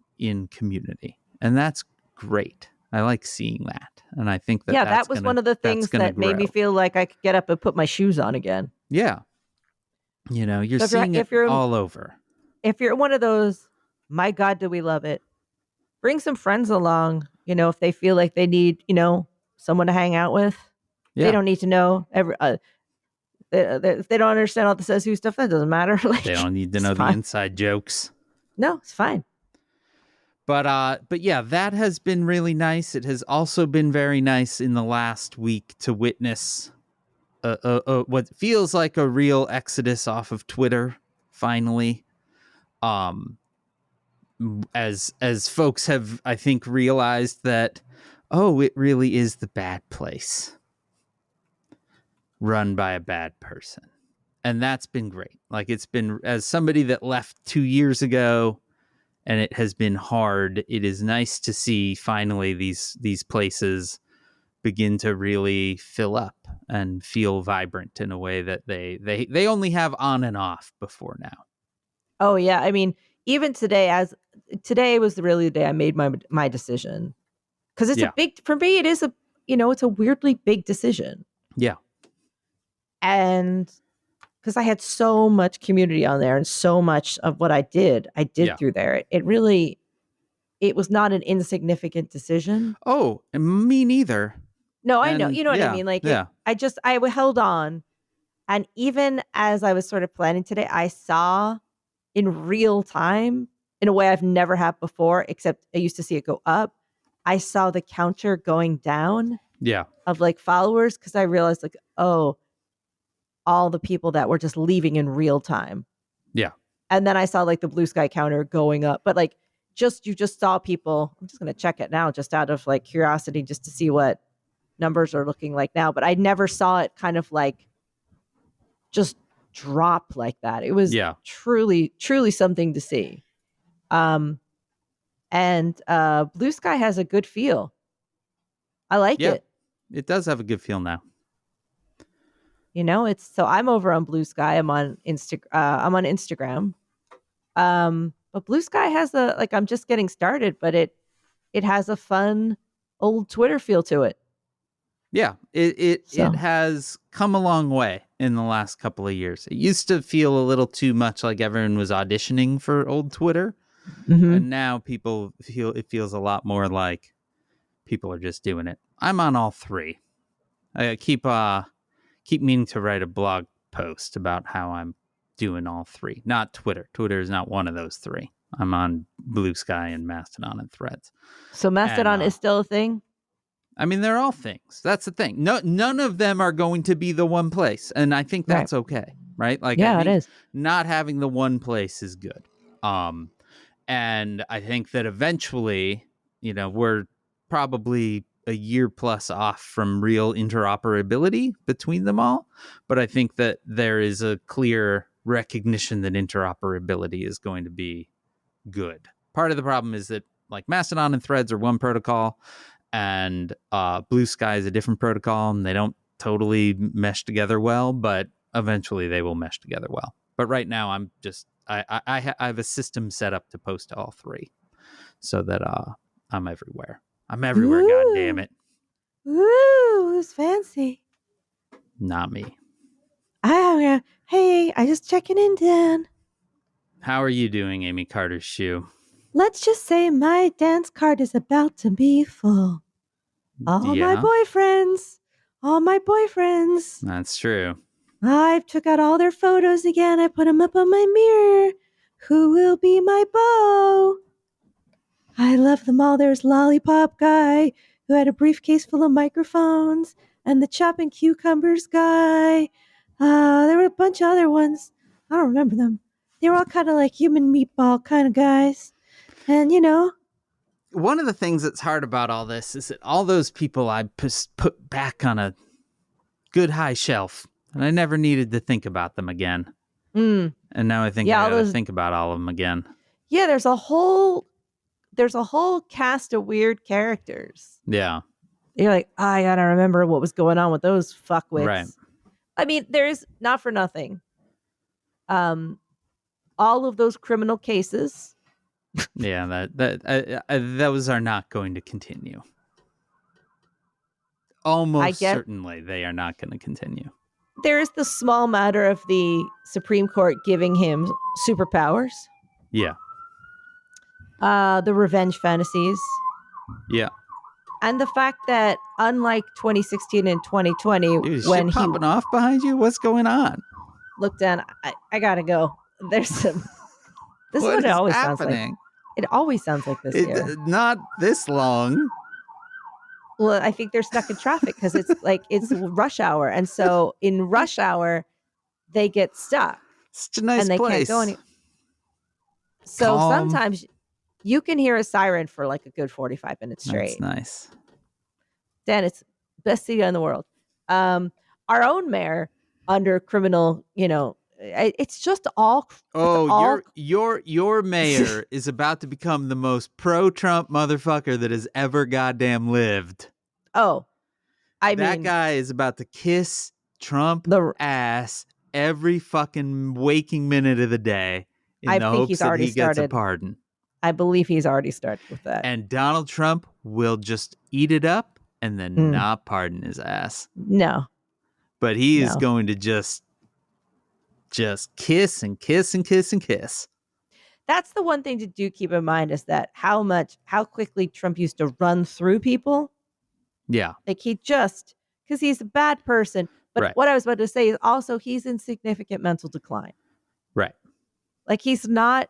community, and that's great. I like seeing that. And I think that was one of the things that made me feel like I could get up and put my shoes on again. Yeah. You're so seeing it all over. If you're one of those, my God, do we love it? Bring some friends along, if they feel like they need, someone to hang out with. Yeah. They don't need to know if they don't understand all the Says Who stuff, that doesn't matter. Like, they don't need to know the inside jokes. No, it's fine. But yeah, that has been really nice. It has also been very nice in the last week to witness what feels like a real exodus off of Twitter, finally. As folks have, I think, realized that, it really is the bad place run by a bad person. And that's been great. Like, it's been, as somebody that left 2 years ago and it has been hard, it is nice to see finally these places begin to really fill up and feel vibrant in a way that they only have on and off before now. Oh yeah, I mean, even today was really the day I made my decision, because it's a Yeah. big, for me. It is it's a weirdly big decision, Yeah. and because I had so much community on there and so much of what I did Yeah. through there. It was not an insignificant decision. Oh, me neither. No, I know, And you know what I yeah, mean. Like yeah, I held on, and even as I was sort of planning today, I saw in real time, in a way I've never had before, except I used to see it go up. I saw the counter going down yeah, of like followers, because I realized, like, oh, all the people that were just leaving in real time. yeah, And then I saw like the blue sky counter going up. But like, you just saw people. I'm just gonna check it now, just out of like curiosity, just to see what numbers are looking like now. But I never saw it kind of like just drop like that. It was yeah, truly, truly something to see. Um and Blue Sky has a good feel. I like yeah. it. It does have a good feel now. It's, so I'm over on Blue Sky. I'm on Instagram. But Blue Sky has a, like, I'm just getting started, but it has a fun old Twitter feel to it. Yeah, it So, has come a long way in the last couple of years. It used to feel a little too much like everyone was auditioning for old Twitter, mhm. and now people feel it feels a lot more like people are just doing it. I'm on all three. I keep meaning to write a blog post about how I'm doing all three. Not Twitter. Twitter is not one of those three. I'm on Blue Sky and Mastodon and Threads. So And Mastodon is still a thing. I mean, they're all things. That's the thing. No, none of them are going to be the one place, and I think Right. that's okay, right? Like, I Yeah, it think is. not having the one place is good. Um, and I think that eventually, we're probably a year plus off from real interoperability between them all. But I think that there is a clear recognition that interoperability is going to be good. Part of the problem is that, like, Mastodon and Threads are one protocol, and Blue Sky is a different protocol, and they don't totally mesh together well, but eventually they will mesh together well. But right now, I have a system set up to post to all three, so that I'm everywhere. I'm everywhere. God damn Ooh, it! ooh, who's fancy? Not me. Hey, I just checking in, Dan. How are you doing, Amy Carter's shoe? Let's just say my dance card is about to be full. All my Yeah, boyfriends, all my boyfriends. that's true. I took out all their photos again. I put them up on my mirror. Who will be my beau? I love them all. There's Lollipop Guy, who had a briefcase full of microphones, and the chopping cucumbers guy. There were a bunch of other ones. I don't remember them. They were all kind of like human meatball kind of guys. And, One of the things that's hard about all this is that all those people I put back on a good high shelf, and I never needed to think about them again. mm, And now I think I yeah, all got to those. think about all of them again. Yeah, there's a whole cast of weird characters. Yeah, You're like, I gotta remember what was going on with those right. fuckwits. I mean, there's not for nothing. Um, all of those criminal cases. Yeah, those are not going to continue. I Almost get certainly they are not going to continue. there is the small matter of the Supreme Court giving him superpowers. Yeah, The revenge fantasies. yeah. And the fact that, unlike 2016 and 2020, Dude, is when shit he popping off behind you? What's going on? looked down, I gotta go. There's some. This is What what it is always sounds like. happening? It always sounds like this here. Not this long. Well, I think they're stuck in traffic because it's rush hour, and so in rush hour they get stuck Such a nice and they place. can't go any. So Calm. sometimes you can hear a siren for like a good 45 minutes straight. That's nice. Dan, it's best city in the world. Our own mayor under criminal, it's just all. Your mayor is about to become the most pro-Trump motherfucker that has ever goddamn lived. Oh, I That mean, guy is about to kiss Trump the ass every fucking waking minute of the day in I the think hopes he's that already he gets a started. pardon. I believe he's already started with that. And Donald Trump will just eat it up and then Mm, not pardon his ass. no, But he is no. going to just kiss and kiss and kiss and kiss. That's the one thing to do keep in mind is that how quickly Trump used to run through people. Yeah. Like because he's a bad person. But Right. what I was about to say is also he's in significant mental decline. Right. Like he's not,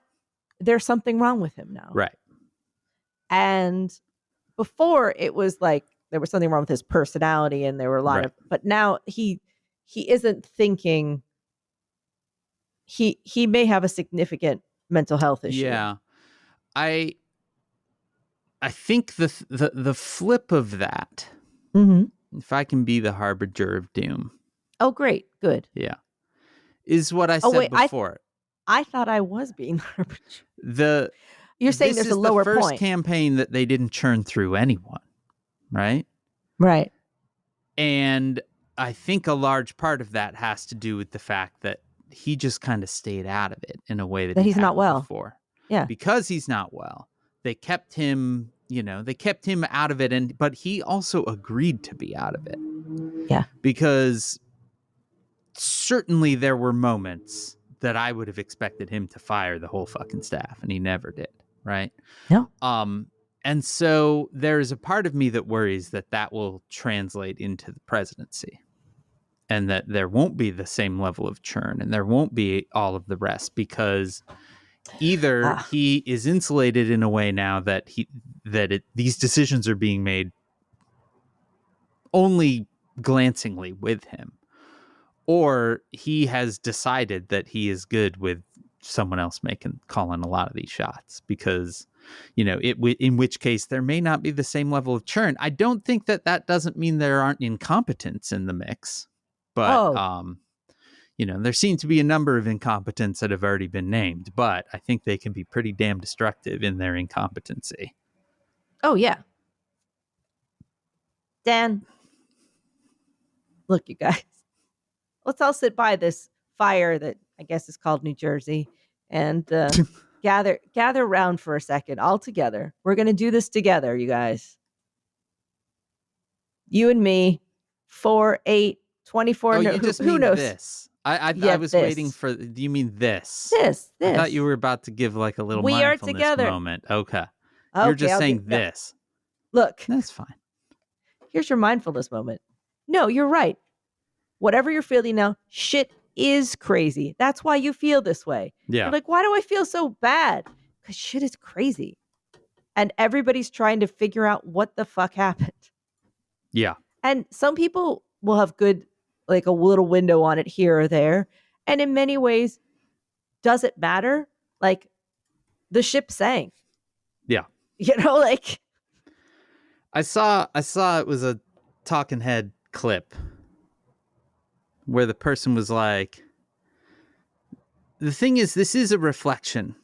there's something wrong with him now. Right. And before it was like there was something wrong with his personality and there were a lot of, but now he isn't thinking, he may have a significant mental health issue. Yeah. I think the flip of that, if I can be the harbinger of doom. Oh, great. Good. Yeah. Is what I said before. I thought I was being the harbinger. You're saying there's a lower point. This is the first point. campaign that they didn't churn through anyone, right? Right. And I think a large part of that has to do with the fact that he just kind of stayed out of it in a way that he's not well before. Yeah. Because he's not well. They kept him, out of it, but he also agreed to be out of it. Yeah. Because certainly there were moments that I would have expected him to fire the whole fucking staff, and he never did, right? No. And so there's a part of me that worries that will translate into the presidency, and that there won't be the same level of churn, and there won't be all of the rest, because either he is insulated in a way now that these decisions are being made only glancingly with him, or he has decided that he is good with someone else calling a lot of these shots, because in which case there may not be the same level of churn. I don't think that doesn't mean there aren't incompetents in the mix, but there seem to be a number of incompetents that have already been named, but I think they can be pretty damn destructive in their incompetency. Oh yeah. Dan, look, you guys, let's all sit by this fire that I guess is called New Jersey and gather around for a second, all together. We're going to do this together, you guys. You and me, 4, 8, 24. Oh, you just who mean knows? This. I was waiting for. Do you mean this? This. I thought you were about to give like a little mindfulness moment. Okay. You're just saying this. Look, that's fine. Here's your mindfulness moment. No, you're right. Whatever you're feeling now, shit is crazy. That's why you feel this way. Yeah. You're like, why do I feel so bad? Because shit is crazy. And everybody's trying to figure out what the fuck happened. Yeah. And some people will have good, like a little window on it here or there. And in many ways, does it matter? Like the ship sank. Yeah. Like I saw it was a talking head clip where the person was like, the thing is, this is a reflection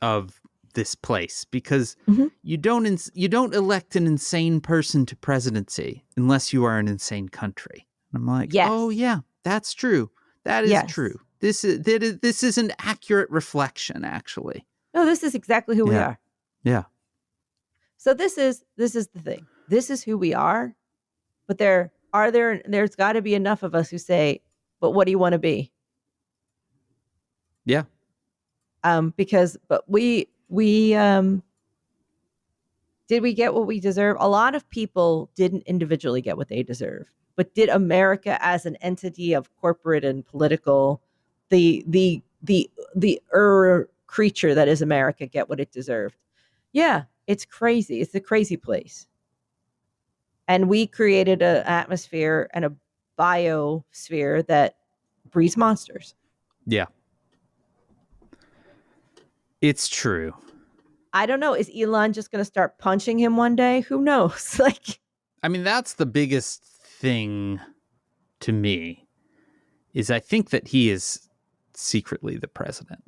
of this place, because you don't elect an insane person to presidency unless you are an insane country. And I'm like, yes. Oh yeah, that's true. That is true. This is an accurate reflection, actually. No, this is exactly who we are. Yeah. So this is the thing. This is who we are. But there's got to be enough of us who say, but what do you want to be? Yeah. But we did we get what we deserve? A lot of people didn't individually get what they deserve. But did America as an entity of corporate and political, the creature that is America, get what it deserved? Yeah, it's crazy. It's a crazy place. And we created an atmosphere and a biosphere that breeds monsters. Yeah. It's true. I don't know. Is Elon just going to start punching him one day? Who knows? I mean, that's the biggest thing to me, is I think that he is secretly the president.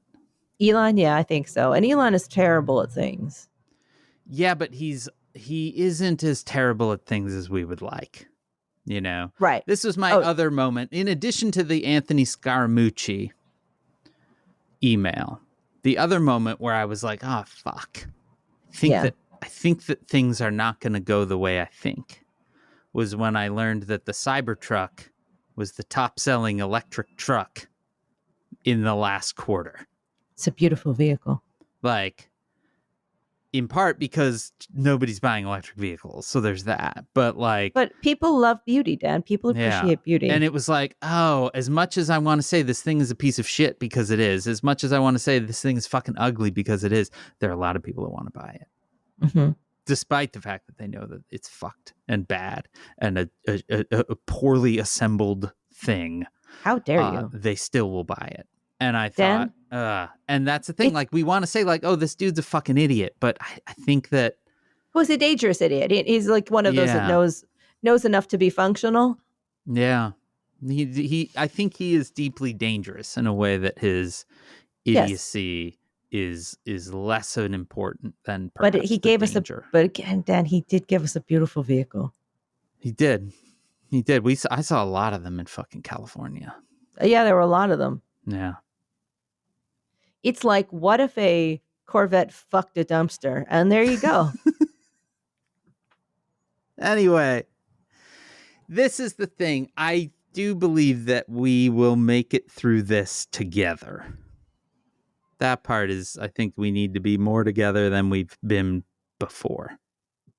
Elon, yeah, I think so. And Elon is terrible at things. Yeah, but he's he isn't as terrible at things as we would like. You know, Right. This was my Oh. other moment. In addition to the Anthony Scaramucci email, the other moment where I was like, oh, fuck. I think that things are not going to go the way I think was when I learned that the Cybertruck was the top selling electric truck in the last quarter. It's a beautiful vehicle. Like, in part because nobody's buying electric vehicles, so there's that. But people love beauty, Dan. People appreciate beauty. And it was like, oh, as much as I want to say this thing is a piece of shit because it is, as much as I want to say this thing is fucking ugly because it is, there are a lot of people that want to buy it, despite the fact that they know that it's fucked and bad and a poorly assembled thing. How dare you? They still will buy it. And I Dan? thought, and that's the thing. Like, we want to say, like, oh, this dude's a fucking idiot. But I think that. Who's a dangerous idiot? He's like one of those that knows enough to be functional. Yeah. I think he is deeply dangerous in a way that his idiocy is less an important than perhaps But he gave danger. But again, Dan, he did give us a beautiful vehicle. He did. I saw a lot of them in fucking California. Yeah, there were a lot of them. Yeah. It's like, what if a Corvette fucked a dumpster? And there you go. Anyway, this is the thing. I do believe that we will make it through this together. That part is, I think we need to be more together than we've been before.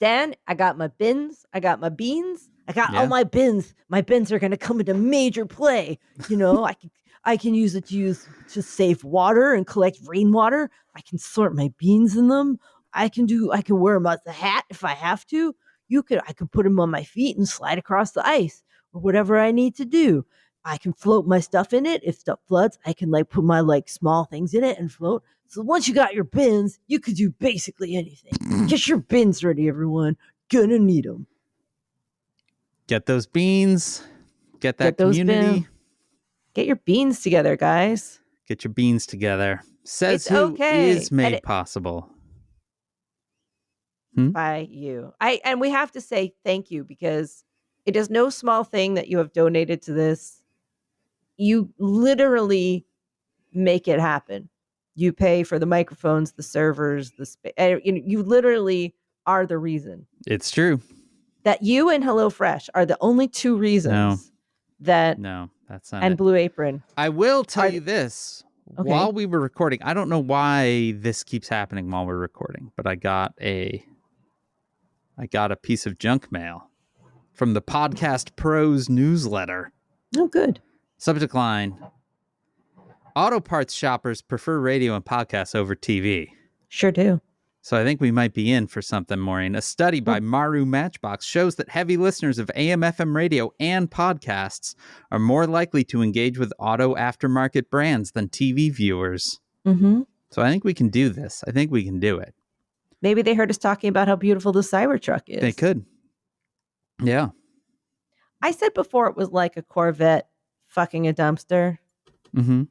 Dan, I got my bins. I got my beans. I got all my bins. My bins are going to come into major play. You know, I can use it to save water and collect rainwater. I can sort my beans in them. I can wear them as a hat if I have to. I could put them on my feet and slide across the ice or whatever I need to do. I can float my stuff in it. If stuff floods, I can put my small things in it and float. So once you got your bins, you could do basically anything. Get your bins ready, everyone. Gonna need them. Get those beans. Get that community. Get your beans together, guys. Get your beans together. Says who is made possible by you. And we have to say thank you because it is no small thing that you have donated to this. You literally make it happen. You pay for the microphones, the servers, the space. You literally are the reason. It's true. That you and HelloFresh are the only two reasons that's not and it. Blue Apron. I will tell you this. Okay. While we were recording, I don't know why this keeps happening while we're recording, but I got a piece of junk mail from the Podcast Pros newsletter. Oh, good. Subject line: auto parts shoppers prefer radio and podcasts over TV. Sure do. So I think we might be in for something, Maureen. A study by Maru Matchbox shows that heavy listeners of AM/FM radio and podcasts are more likely to engage with auto aftermarket brands than TV viewers. Mm-hmm. So I think we can do this. I think we can do it. Maybe they heard us talking about how beautiful the Cybertruck is. They could. Yeah. I said before it was like a Corvette fucking a dumpster. Mm-hmm.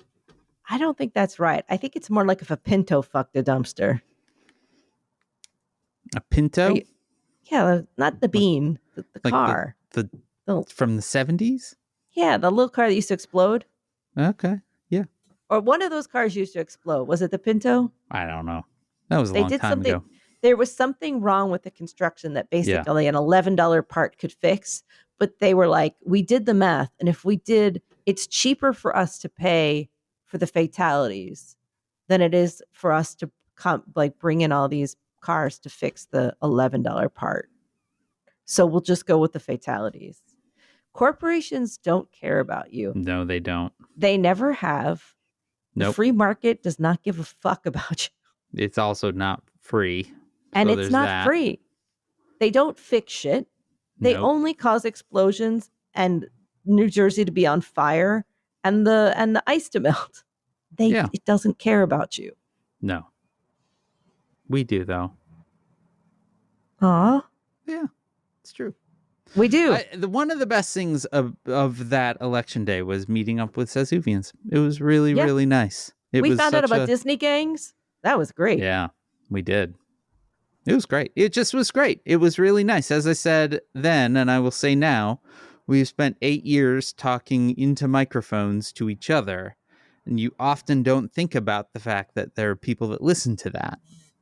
I don't think that's right. I think it's more like if a Pinto fucked a dumpster. A Pinto? Yeah, not the bean, the car. The from the 70s? Yeah, the little car that used to explode. Okay, yeah. Or one of those cars used to explode. Was it the Pinto? I don't know. That was a long time ago. There was something wrong with the construction that basically an $11 part could fix. But they were like, we did the math. And if we did, it's cheaper for us to pay for the fatalities than it is for us to bring in all these cars to fix the $11 part. So we'll just go with the fatalities. Corporations don't care about you. No, they don't. They never have. Nope. The free market does not give a fuck about you. It's also not free. And it's not free. They don't fix shit. They only cause explosions and New Jersey to be on fire and the ice to melt. It doesn't care about you. No. We do, though. Aw. Yeah, it's true. We do. One of the best things of that election day was meeting up with Sesuvians. It was really, really nice. We found out about Disney gangs. That was great. Yeah, we did. It was great. It just was great. It was really nice. As I said then, and I will say now, we've spent 8 years talking into microphones to each other. And you often don't think about the fact that there are people that listen to that.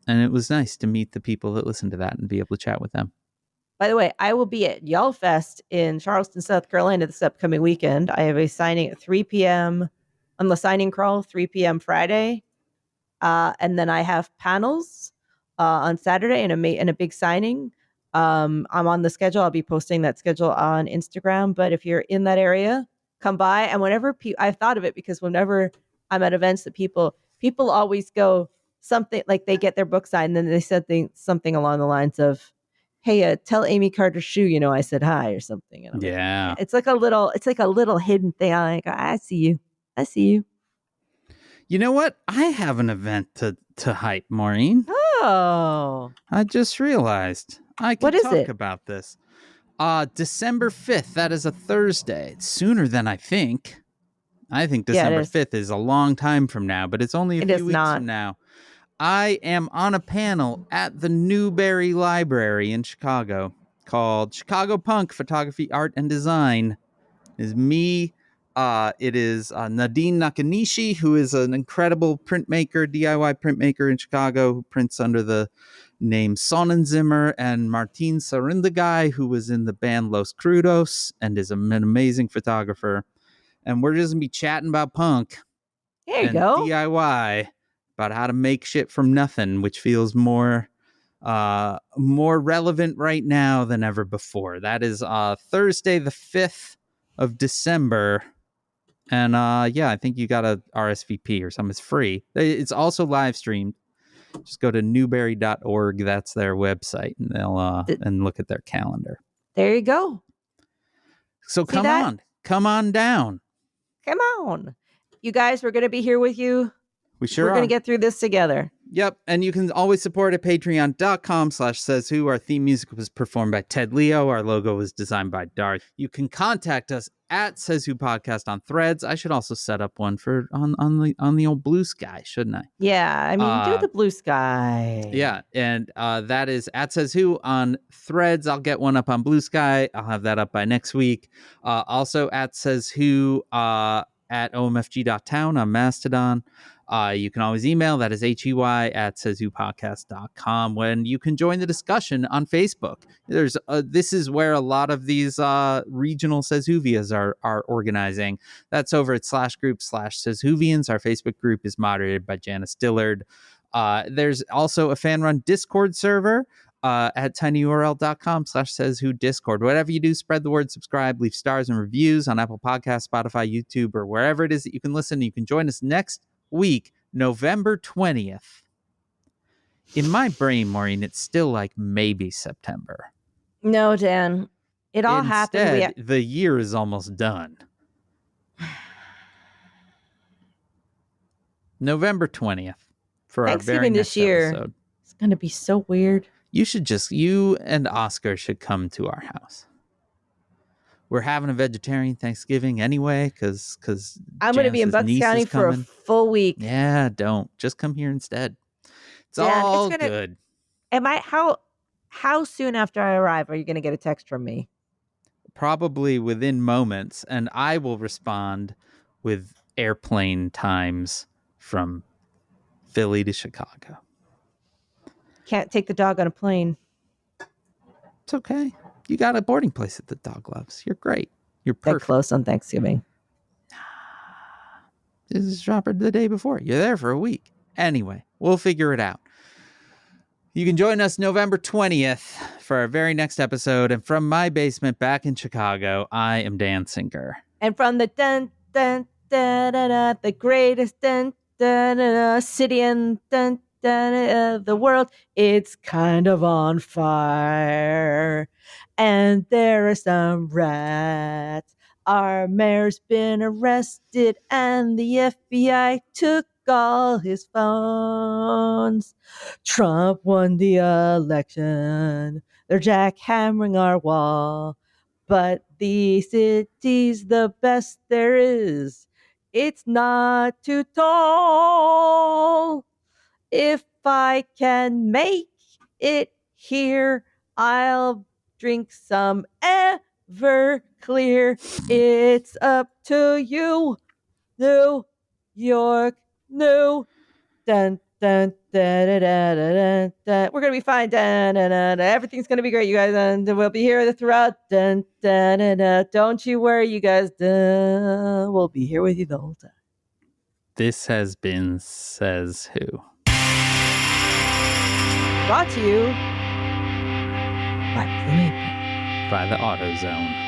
And it was nice to meet the people that listen to that and be able to chat with them. By the way, I will be at Y'all Fest in Charleston, South Carolina this upcoming weekend. I have a signing at 3 p.m. on the signing crawl, 3 p.m. Friday. And then I have panels on Saturday and a big signing. I'm on the schedule. I'll be posting that schedule on Instagram. But if you're in that area, come by. And whenever I've thought of it because whenever I'm at events that people always go something like they get their book signed, and then they said something along the lines of, "Hey, tell Amy Carter Shue, I said hi," or something. And I'm Yeah. like, it's like a little hidden thing. I'm like, I see you. I see you. You know what? I have an event to hype, Maureen. Oh. I just realized I can What is talk it? about this. December 5th. That is a Thursday. It's sooner than I think. I think Yeah, it December is. 5th is a long time from now, but it's only a It few is weeks not. from now. I am on a panel at the Newberry Library in Chicago called Chicago Punk Photography, Art, and Design. It is me. It is Nadine Nakanishi, who is an incredible printmaker, DIY printmaker in Chicago, who prints under the name Sonnenzimmer, and Martin Sarindagai, who was in the band Los Crudos and is an amazing photographer. And we're just going to be chatting about punk There you and go. DIY, about how to make shit from nothing, which feels more relevant right now than ever before. That is Thursday the 5th of December. And yeah, I think you got a RSVP or something. It's free. It's also live streamed. Just go to newberry.org. That's their website, and they'll and look at their calendar. There you go. So See that? come on down. Come on. You guys, we're going to be here with you. We sure We're going are. to get through this together. Yep, and you can always support at patreon.com/sayswho. Our theme music was performed by Ted Leo. Our logo was designed by Darth. You can contact us at Says Who Podcast on Threads. I should also set up one for on the old Blue Sky, shouldn't I? Yeah, I mean, do the Blue Sky. Yeah, and that is at Says Who on Threads. I'll get one up on Blue Sky. I'll have that up by next week. Also at Says Who at omfg.town on Mastodon. You can always email. That is HEY@sayswhopodcast.com. When you can join the discussion on Facebook. There's this is where a lot of these regional Says Whovias are organizing. That's over at /group/Says Whovians. Our Facebook group is moderated by Janice Dillard. There's also a fan-run Discord server at tinyurl.com/sayswhodiscord. Whatever you do, spread the word, subscribe, leave stars and reviews on Apple Podcasts, Spotify, YouTube, or wherever it is that you can listen. You can join us next week, November 20th. In my brain, Maureen, it's still like maybe September. No, Dan. It all happened. Instead, the year is almost done. November 20th for our very next this year episode. It's going to be so weird. You and Oscar should come to our house. We're having a vegetarian Thanksgiving anyway, because I'm going to be in Bucks County for a full week. Yeah, don't. Just come here instead. It's all good. How soon after I arrive are you going to get a text from me? Probably within moments, and I will respond with airplane times from Philly to Chicago. Can't take the dog on a plane. It's okay. You got a boarding place at the Dog Loves. You're great. You're perfect. That close on Thanksgiving. Just drop her the day before. You're there for a week. Anyway, we'll figure it out. You can join us November 20th for our very next episode. And from my basement back in Chicago, I am Dan Singer. And from the dun dun da da da, the greatest dun da da da city in dun da da the world, it's kind of on fire. And there are some rats. Our mayor's been arrested, and the FBI took all his phones. Trump won the election. They're jackhammering our wall. But the city's the best there is. It's not too tall. If I can make it here. I'll drink some Everclear. It's up to you. New York, New. Dun, dun, da, da, da, da, da, da. We're going to be fine. Dun, dun, dun, dun. Everything's going to be great, you guys. And we'll be here throughout. Dun, dun, dun, dun. Don't you worry, you guys. Dun. We'll be here with you the whole time. This has been Says Who. Brought to you by Blue Apron. By the AutoZone.